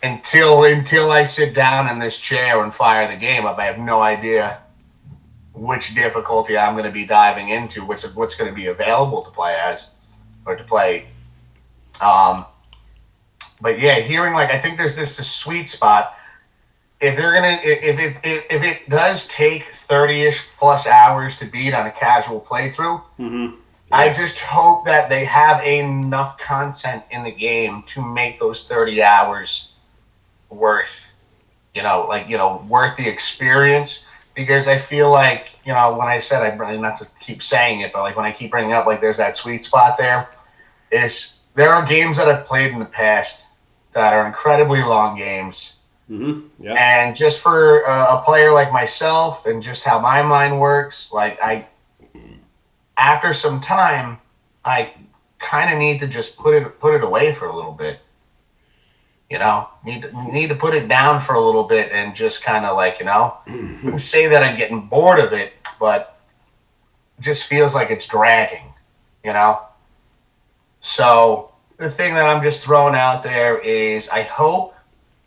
S1: until I sit down in this chair and fire the game up. I have no idea which difficulty I'm going to be diving into, what's going to be available to play as or to play. But yeah, hearing I think there's this sweet spot. If it does take 30-ish plus hours to beat on a casual playthrough, I just hope that they have enough content in the game to make those 30 hours worth, worth the experience. Because I feel like, when I said, not to keep saying it, but when I keep bringing up, there's that sweet spot there are games that I've played in the past that are incredibly long games. And just for a player like myself and just how my mind works, after some time, I kind of need to just put it away for a little bit. Need to put it down for a little bit and just kind of wouldn't say that I'm getting bored of it, but it just feels like it's dragging, So the thing that I'm just throwing out there is I hope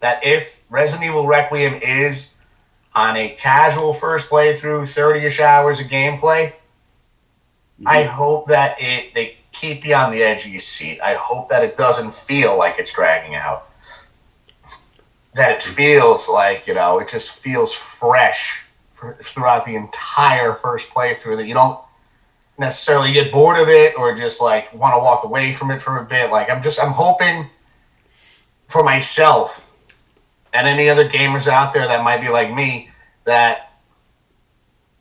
S1: that if Resident Evil Requiem is on a casual first playthrough, 30-ish hours of gameplay, I hope that they keep you on the edge of your seat. I hope that it doesn't feel like it's dragging out. That it feels like, it just feels fresh throughout the entire first playthrough, that you don't necessarily get bored of it or just want to walk away from it for a bit. I'm hoping for myself and any other gamers out there that might be like me, that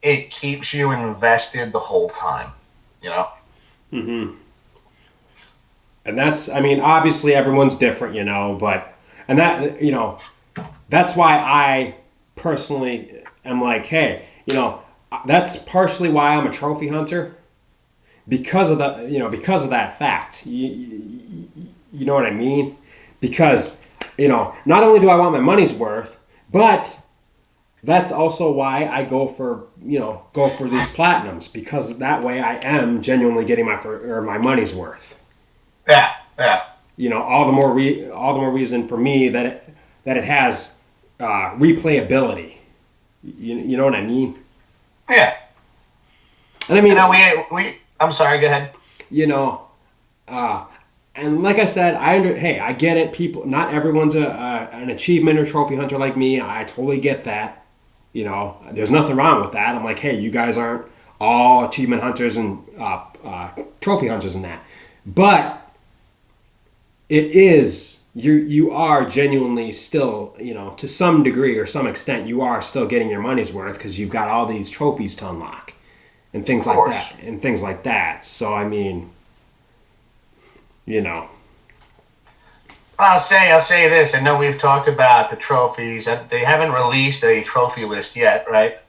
S1: it keeps you invested the whole time,
S2: And that's, obviously everyone's different, but, and that, that's why I personally am hey, that's partially why I'm a trophy hunter, because of that fact. You know what I mean? Because, not only do I want my money's worth, but that's also why I go for these platinums, because that way I am genuinely getting my money's worth.
S1: Yeah.
S2: All the more reason for me that it has replayability. You know what I mean?
S1: Yeah.
S2: And
S1: we I'm sorry, go ahead.
S2: And like I said, I get it. People, not everyone's an achievement or trophy hunter like me. I totally get that. There's nothing wrong with that. I'm hey, you guys aren't all achievement hunters and trophy hunters and that. But it is, you are genuinely still, to some degree or some extent, you are still getting your money's worth because you've got all these trophies to unlock and things like that. So,
S1: I'll say this. I know we've talked about the trophies. They haven't released a trophy list yet, right?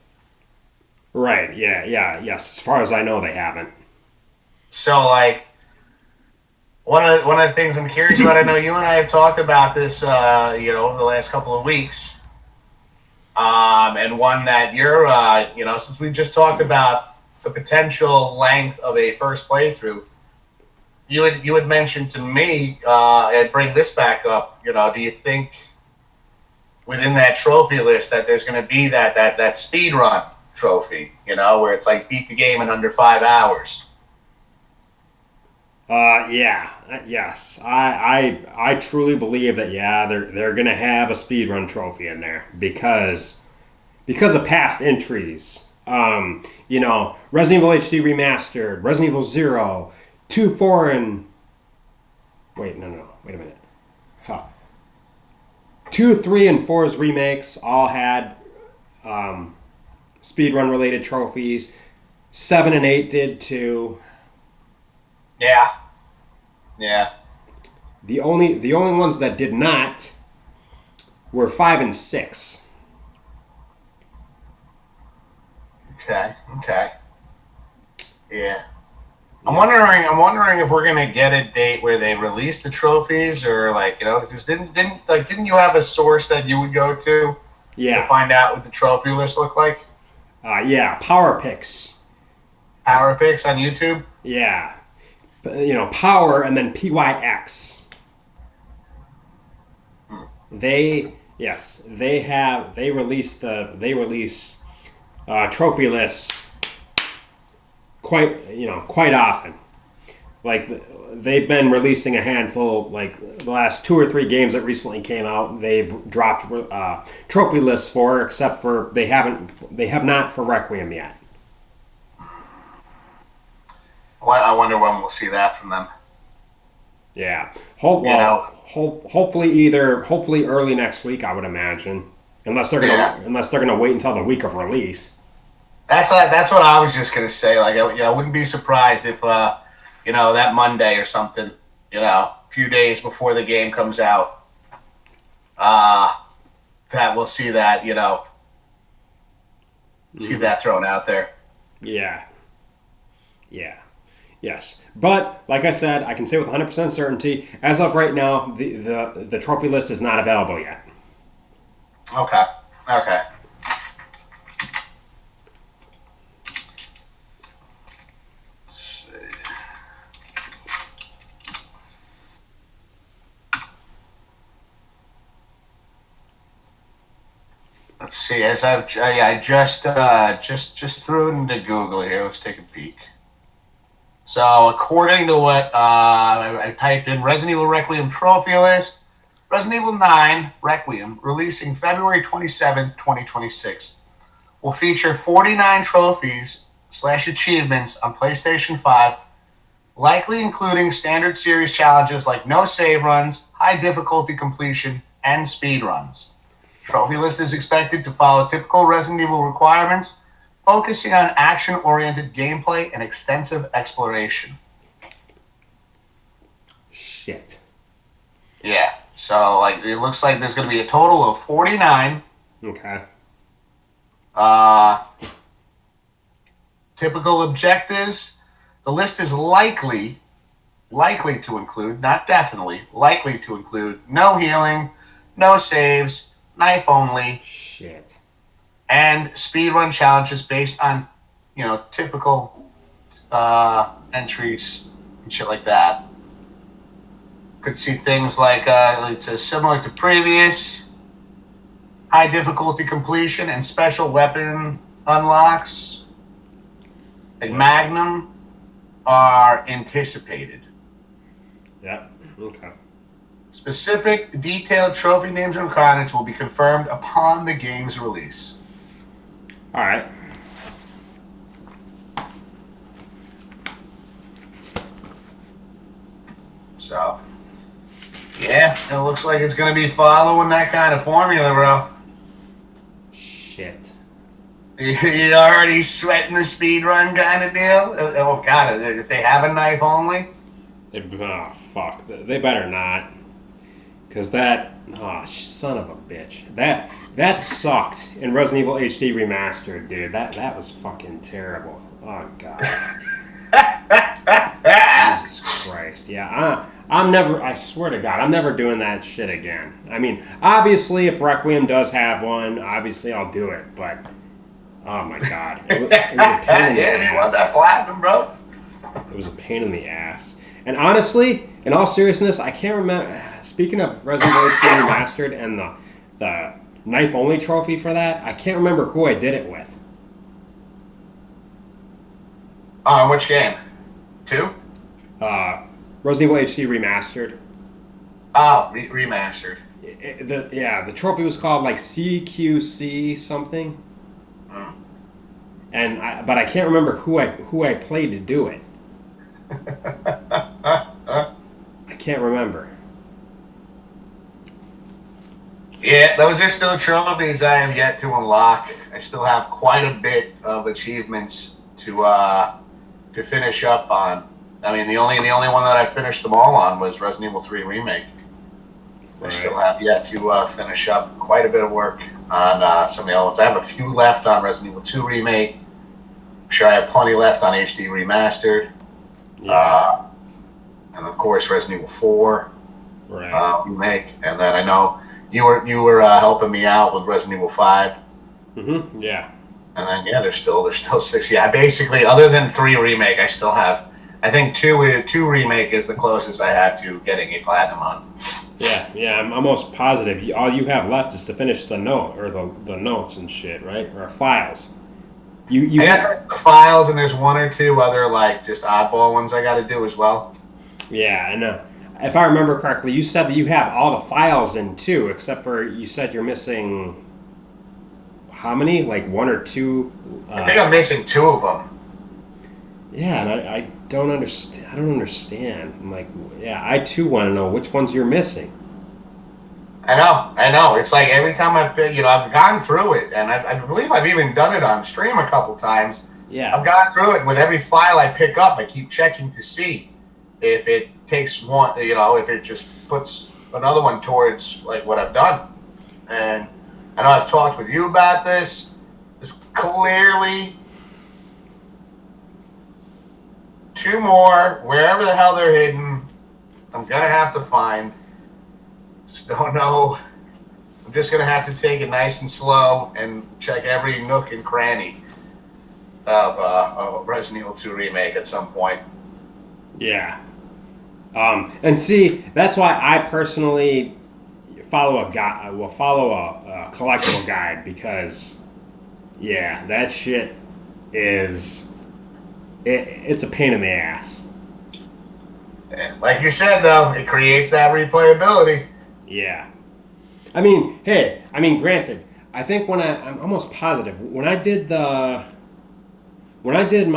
S2: Right. Yeah. Yes. As far as I know, they haven't.
S1: So, one of the things I'm curious about, I know you and I have talked about this, over the last couple of weeks, and one that you're, since we just talked about the potential length of a first playthrough, you had mentioned to me, and bring this back up, do you think within that trophy list that there's going to be that speed run trophy, where it's beat the game in under 5 hours?
S2: Yes. I truly believe that, they're going to have a speedrun trophy in there because of past entries. Resident Evil HD Remastered, Resident Evil 0, 2, 4, and... Wait a minute. 2, 3, and 4's remakes all had speedrun related trophies. 7 and 8 did too.
S1: Yeah.
S2: The only ones that did not were 5 and 6.
S1: Okay. Yeah. I'm wondering if we're gonna get a date where they release the trophies, or because didn't you have a source that you would go to find out what the trophy list looked like?
S2: Power Picks.
S1: Power Picks on YouTube.
S2: Yeah. Power, and then PYX. They release trophy lists quite often. Like, they've been releasing a handful, like the last 2 or 3 games that recently came out, they've dropped trophy lists for, except for they have not for Requiem yet.
S1: Well, I wonder when we'll see that from them.
S2: Yeah. Hopefully early next week, I would imagine. Unless they're gonna wait until the week of release.
S1: That's what I was just gonna say. Like, I wouldn't be surprised if that Monday or something, a few days before the game comes out, that we'll see that, see that thrown out there.
S2: Yeah. Yes. But, like I said, I can say with 100% certainty, as of right now, the trophy list is not available yet.
S1: Okay. Let's see. As I just threw it into Google here. Let's take a peek. So, according to what I typed in, Resident Evil Requiem trophy list, Resident Evil 9 Requiem, releasing February 27th, 2026, will feature 49 trophies / achievements on PlayStation 5, likely including standard series challenges like no save runs, high difficulty completion, and speed runs. Trophy list is expected to follow typical Resident Evil requirements, focusing on action-oriented gameplay and extensive exploration.
S2: Shit.
S1: Yeah, so it looks like there's going to be a total of 49.
S2: Okay.
S1: Typical objectives. The list is likely to include, not definitely, likely to include no healing, no saves, knife only.
S2: Shit.
S1: And speedrun challenges based on, typical entries and shit like that. Could see things like, it says similar to previous, high difficulty completion and special weapon unlocks, like Magnum, are anticipated.
S2: Yep. Okay.
S1: Specific, detailed trophy names and requirements will be confirmed upon the game's release.
S2: All right.
S1: So, yeah, it looks like it's going to be following that kind of formula, bro.
S2: Shit.
S1: You already sweating the speed run kind of deal? Oh, God, if they have a knife only?
S2: Oh, fuck. They better not. Because son of a bitch. That sucked in Resident Evil HD Remastered, dude. That was fucking terrible. Oh, God. Jesus Christ. Yeah, I swear to God, I'm never doing that shit again. I mean, obviously, if Requiem does have one, obviously I'll do it, but oh my God. It was a pain in the ass.
S1: You want that platinum, bro?
S2: It was a pain in the ass. And honestly, in all seriousness, I can't remember. Speaking of Resident Evil HD Remastered and the knife only trophy for that, I can't remember who I did it with.
S1: Which game? 2?
S2: Resident Evil HD Remastered.
S1: Oh, remastered.
S2: The trophy was called like CQC something. But I can't remember who I played to do it. I can't remember.
S1: Yeah, those are still trophies I have yet to unlock. I still have quite a bit of achievements to finish up on. I mean, the only one that I finished them all on was Resident Evil 3 Remake. I still have yet to finish up quite a bit of work on some of the other ones. I have a few left on Resident Evil 2 Remake. I'm sure I have plenty left on HD Remastered.
S2: Yeah.
S1: And of course Resident Evil 4 Remake. And then I know you were helping me out with Resident Evil 5.
S2: Mm-hmm. Yeah.
S1: And then there's still 6. Yeah, basically other than 3 Remake, I still have I think two remake is the closest I have to getting a platinum on.
S2: Yeah, I'm almost positive. All you have left is to finish the note or the notes and shit, right? Or files. You
S1: I got the files, and there's one or two other like just oddball ones I got to do as well.
S2: Yeah, I know. If I remember correctly, you said that you have all the files in too, except for you said you're missing how many? Like one or two?
S1: I think I'm missing two of them.
S2: Yeah, and I don't understand. I don't understand. I'm like, yeah, I too want to know which ones you're missing.
S1: I know. It's like every time I've gone through it, and I believe I've even done it on stream a couple times.
S2: Yeah.
S1: I've gone through it with every file I pick up. I keep checking to see if it takes one, if it just puts another one towards like what I've done. And I know I've talked with you about this. There's clearly two more, wherever the hell they're hidden, I'm going to have to find. Just don't know. I'm just going to have to take it nice and slow and check every nook and cranny of Resident Evil 2 Remake at some point.
S2: Yeah. And see, that's why I personally follow a collectible guide, because, yeah, that shit is... It's a pain in the ass.
S1: Like you said, though, it creates that replayability.
S2: Yeah. Granted, I think I'm almost positive, when I did my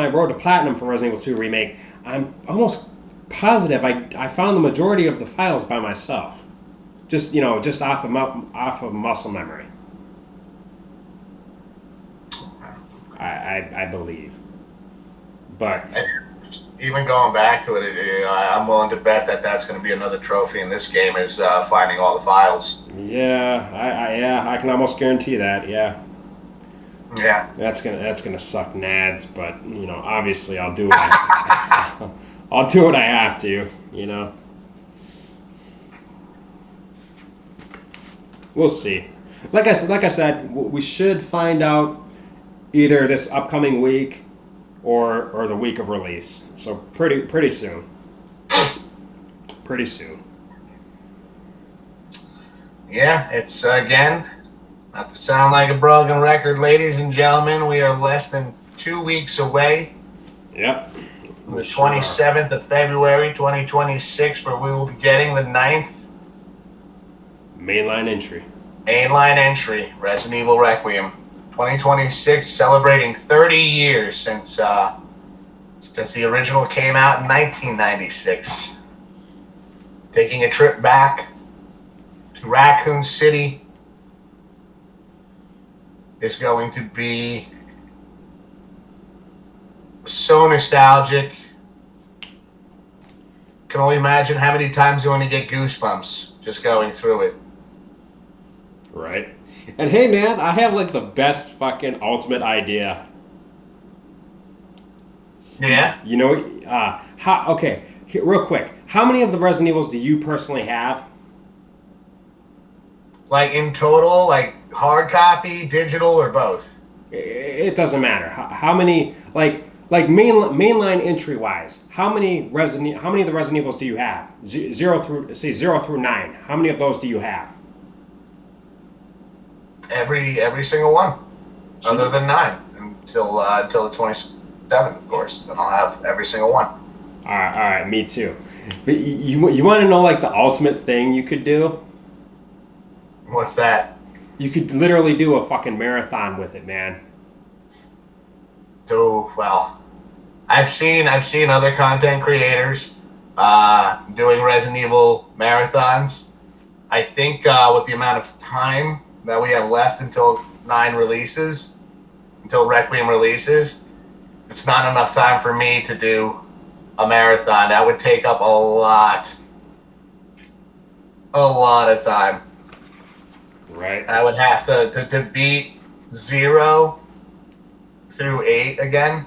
S2: Road to Platinum for Resident Evil 2 Remake, I'm almost positive I found the majority of the files by myself. Just off of muscle memory. I believe. But
S1: even going back to it, I'm willing to bet that that's going to be another trophy in this game, is finding all the files.
S2: Yeah, I can almost guarantee that. Yeah.
S1: Yeah.
S2: That's gonna suck nads, but obviously I'll do what I'll do what I have to. We'll see. Like I said, we should find out either this upcoming week or the week of release. So pretty soon. Pretty soon.
S1: Yeah, it's again, not to sound like a broken record, ladies and gentlemen, we are less than 2 weeks away.
S2: Yep.
S1: The 27th of February, 2026, where we will be getting the 9th
S2: mainline entry,
S1: Resident Evil Requiem. 2026, celebrating 30 years since the original came out in 1996. Taking a trip back to Raccoon City is going to be so nostalgic. Can only imagine how many times you want to get goosebumps just going through it.
S2: Right. And hey, man, I have like the best fucking ultimate idea.
S1: Yeah?
S2: Real quick. How many of the Resident Evils do you personally have?
S1: Like in total, like hard copy, digital, or both?
S2: It doesn't matter. How many, like mainline entry wise, how many of the Resident Evils do you have? 0 through 9. How many of those do you have?
S1: Every single one, other than 9, until the 27th, of course. Then I'll have every single one.
S2: All right, me too. But you want to know like the ultimate thing you could do?
S1: What's that?
S2: You could literally do a fucking marathon with it, man.
S1: Well, I've seen other content creators doing Resident Evil marathons. I think with the amount of time that we have left until Requiem releases, it's not enough time for me to do a marathon. That would take up a lot of time.
S2: Right.
S1: I would have to beat 0 through 8 again,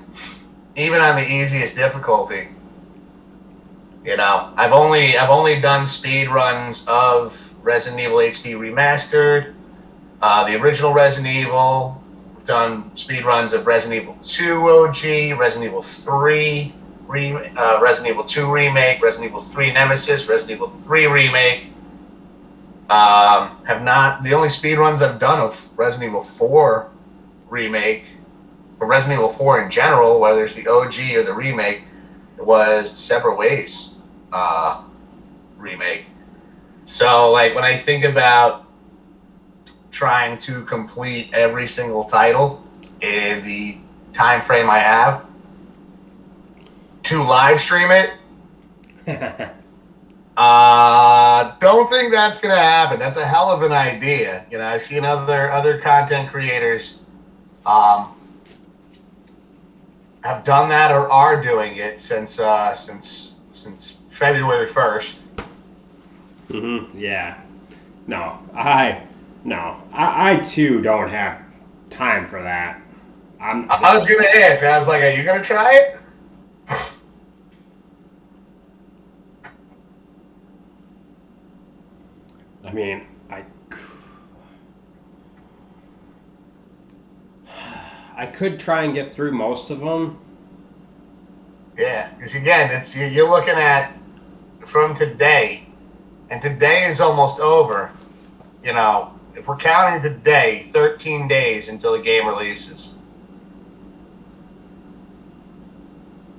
S1: even on the easiest difficulty. I've only done speed runs of Resident Evil HD Remastered, the original Resident Evil. I've done speed runs of Resident Evil 2 OG, Resident Evil 3, Resident Evil 2 remake, Resident Evil 3 Nemesis, Resident Evil 3 remake. Have not the only speed runs I've done of Resident Evil 4 remake, or Resident Evil 4 in general, whether it's the OG or the remake, was Separate Ways remake. So, like, when I think about trying to complete every single title in the time frame I have to live stream it, don't think that's gonna happen. That's a hell of an idea. You know, I've seen other content creators have done that or are doing it since February 1st.
S2: Yeah. No, I too don't have time for that.
S1: I was gonna ask. I was like, "Are you gonna try it?"
S2: I mean, I could try and get through most of them.
S1: Yeah, because again, it's you're looking at from today, and today is almost over. You know, if we're counting today, 13 days until the game releases.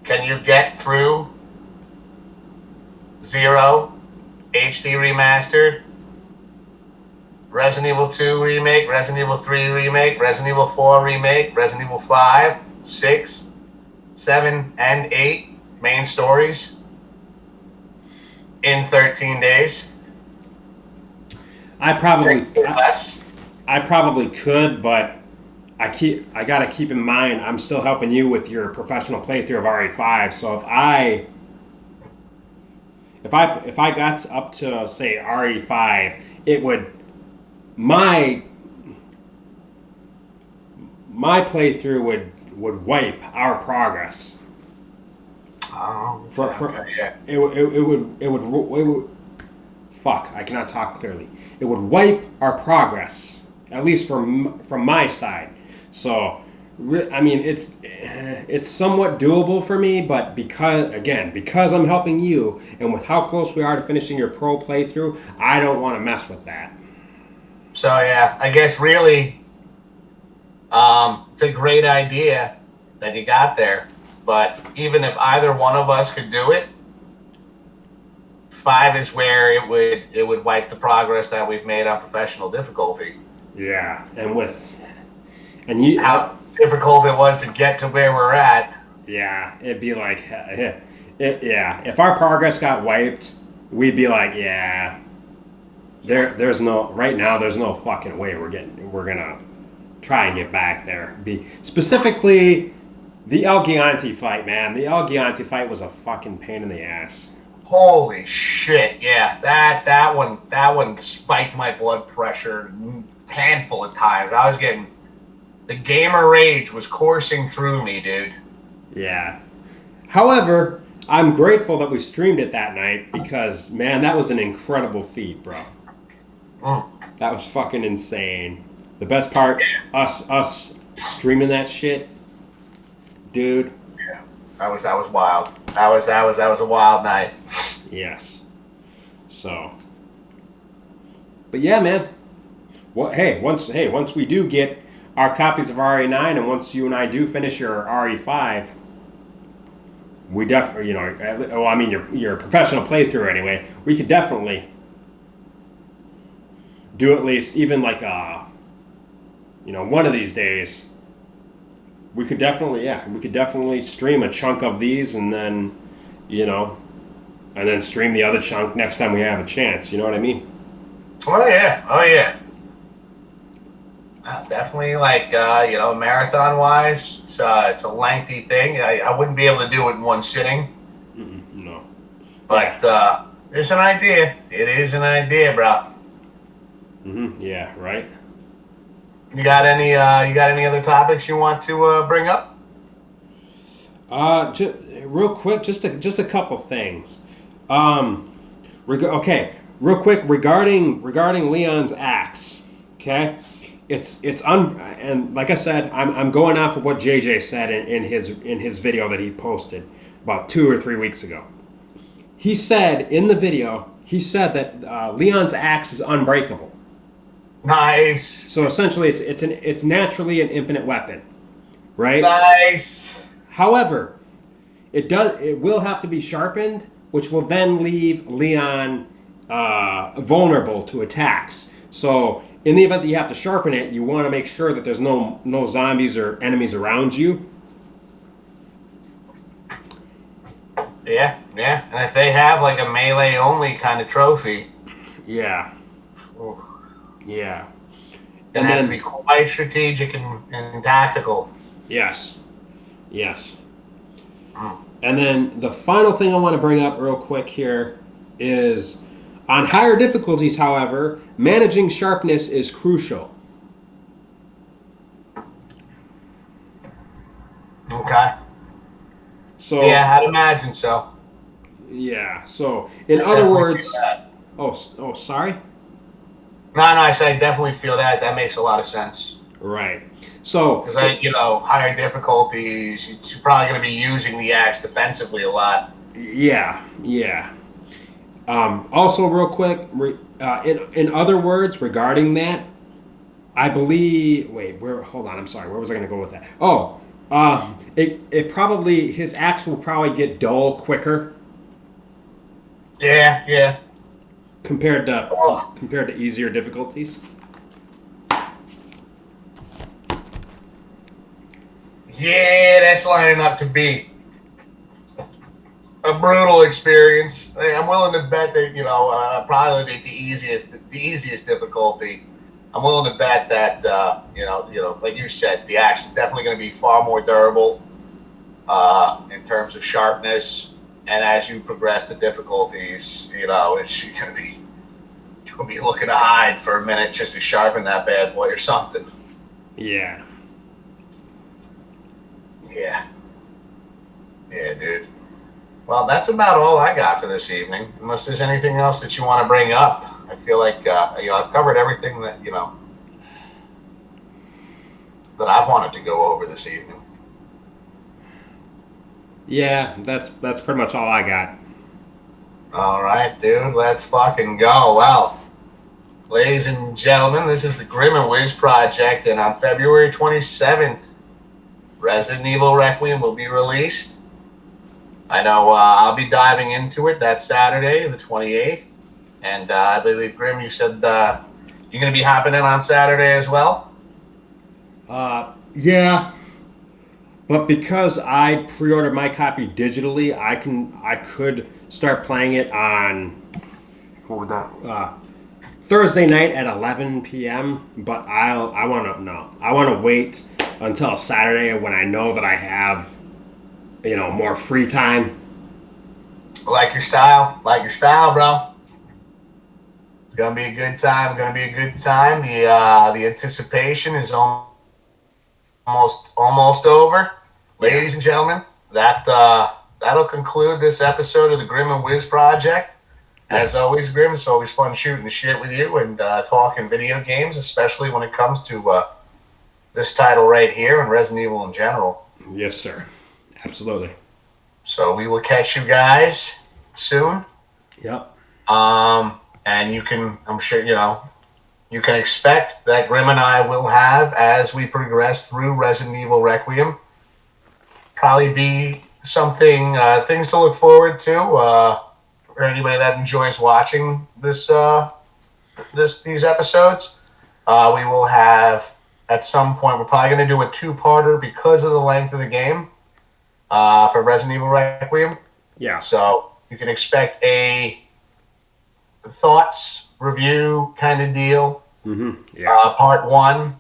S1: Can you get through 0, HD remastered, Resident Evil 2 remake, Resident Evil 3 remake, Resident Evil 4 remake, Resident Evil 5, 6, 7, and 8 main stories in 13 days?
S2: I probably
S1: less.
S2: I probably could, but I gotta keep in mind I'm still helping you with your professional playthrough of RE5. So if I got up to say RE5, it would my playthrough would wipe our progress.
S1: Oh,
S2: It would fuck, I cannot talk clearly. It would wipe our progress, at least from my side. So, I mean, it's somewhat doable for me, but because I'm helping you, and with how close we are to finishing your pro playthrough, I don't want to mess with that.
S1: So yeah, I guess really, it's a great idea that you got there. But even if either one of us could do it, 5 is where it would wipe the progress that we've made on professional difficulty.
S2: Yeah,
S1: How difficult it was to get to where we're at.
S2: Yeah, it'd be like, if our progress got wiped, we'd be like, yeah, there's no fucking way we're gonna try and get back there. Specifically the El Gianti fight, man. The El Gianti fight was a fucking pain in the ass.
S1: Holy shit! Yeah, that one spiked my blood pressure a handful of times. I was getting the gamer rage was coursing through me, dude.
S2: Yeah. However, I'm grateful that we streamed it that night because, man, that was an incredible feat, bro. That was fucking insane. The best part, us streaming that shit, dude.
S1: Yeah, that was wild. That was a wild night.
S2: Yes. So. But yeah, man. Once we do get our copies of RE9, and once you and I do finish your RE5, we definitely, your professional playthrough anyway, we could definitely do at least even like one of these days. We could definitely stream a chunk of these and then, and then stream the other chunk next time we have a chance. You know what I mean?
S1: Oh yeah. Definitely, like marathon wise, it's a lengthy thing. I wouldn't be able to do it in one sitting.
S2: No.
S1: But it's an idea. It is an idea, bro.
S2: Yeah. Right.
S1: You got any other topics you want to bring up?
S2: Just real quick, just a couple things. Okay, real quick regarding Leon's axe. Okay, and like I said, I'm going off of what JJ said in his video that he posted. about 2 or 3 weeks ago. He said in the video, that Leon's axe is unbreakable.
S1: Nice.
S2: So essentially, it's naturally an infinite weapon, right?
S1: Nice.
S2: However, it will have to be sharpened, which will then leave Leon vulnerable to attacks. So in the event that you have to sharpen it, you want to make sure that there's no zombies or enemies around you.
S1: Yeah. And if they have like a melee only kind of trophy,
S2: Yeah. Yeah.
S1: gonna have to be quite strategic and tactical.
S2: Yes. And then the final thing I want to bring up real quick here is on higher difficulties, however, managing sharpness is crucial.
S1: Okay.
S2: So
S1: Yeah, I'd imagine so.
S2: yeah. So in other words, sorry.
S1: No, I say definitely feel that. That makes a lot of sense.
S2: Right. So
S1: Because higher difficulties, you're probably going to be using the axe defensively a lot.
S2: yeah. Also, real quick, in other words, regarding that, I believe. Hold on. I'm sorry. Where was I going to go with that? Oh, it probably his axe will probably get dull quicker
S1: Yeah.
S2: compared to easier difficulties.
S1: Yeah, that's lining up to be a brutal experience. I'm willing to bet that probably the easiest difficulty. I'm willing to bet that like you said, the axe is definitely going to be far more durable in terms of sharpness. And as you progress the difficulties, it's going to be looking to hide for a minute just to sharpen that bad boy or something.
S2: Yeah.
S1: Yeah, dude. Well, that's about all I got for this evening. Unless there's anything else that you want to bring up, I feel like I've covered everything that that I've wanted to go over this evening.
S2: Yeah, that's pretty much all I got.
S1: All right, dude. Let's fucking go. Well, ladies and gentlemen, this is the Grim Wiz Project, and on February 27th, Resident Evil Requiem will be released. I know I'll be diving into it that Saturday, the 28th. And I believe, Grim, you said you're going to be hopping in on Saturday as well?
S2: Yeah. But because I pre-ordered my copy digitally, I could start playing it on
S3: What would that?
S2: Thursday night at 11 p.m. But I want to wait until Saturday when I know that I have more free time.
S1: Like your style, bro. It's gonna be a good time. The anticipation is almost over, ladies and gentlemen. That'll conclude this episode of the Grim Wiz Project. As always, Grim, it's always fun shooting the shit with you and talking video games, especially when it comes to this title right here and Resident Evil in general.
S2: Yes, sir. Absolutely.
S1: So we will catch you guys soon.
S2: Yep.
S1: And I'm sure, you can expect that Grim and I will have, as we progress through Resident Evil Requiem, probably be something, things to look forward to, for anybody that enjoys watching these episodes. We will have, at some point, we're probably going to do a two-parter because of the length of the game. For Resident Evil Requiem.
S2: Yeah.
S1: So you can expect a thoughts review kind of deal.
S2: Mm-hmm. Yeah.
S1: Part 1.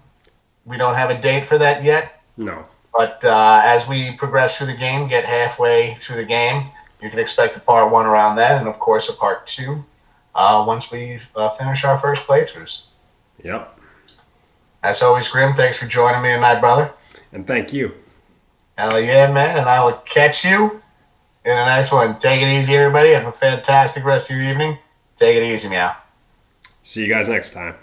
S1: We don't have a date for that yet.
S2: No.
S1: But as we progress through the game, get halfway through the game, you can expect a part 1 around that, and of course a part 2 once we finish our first playthroughs.
S2: Yep.
S1: As always, Grim, thanks for joining me tonight, brother.
S2: And thank you.
S1: Hell yeah, man, and I will catch you in a nice one. Take it easy, everybody. Have a fantastic rest of your evening. Take it easy, meow.
S2: See you guys next time.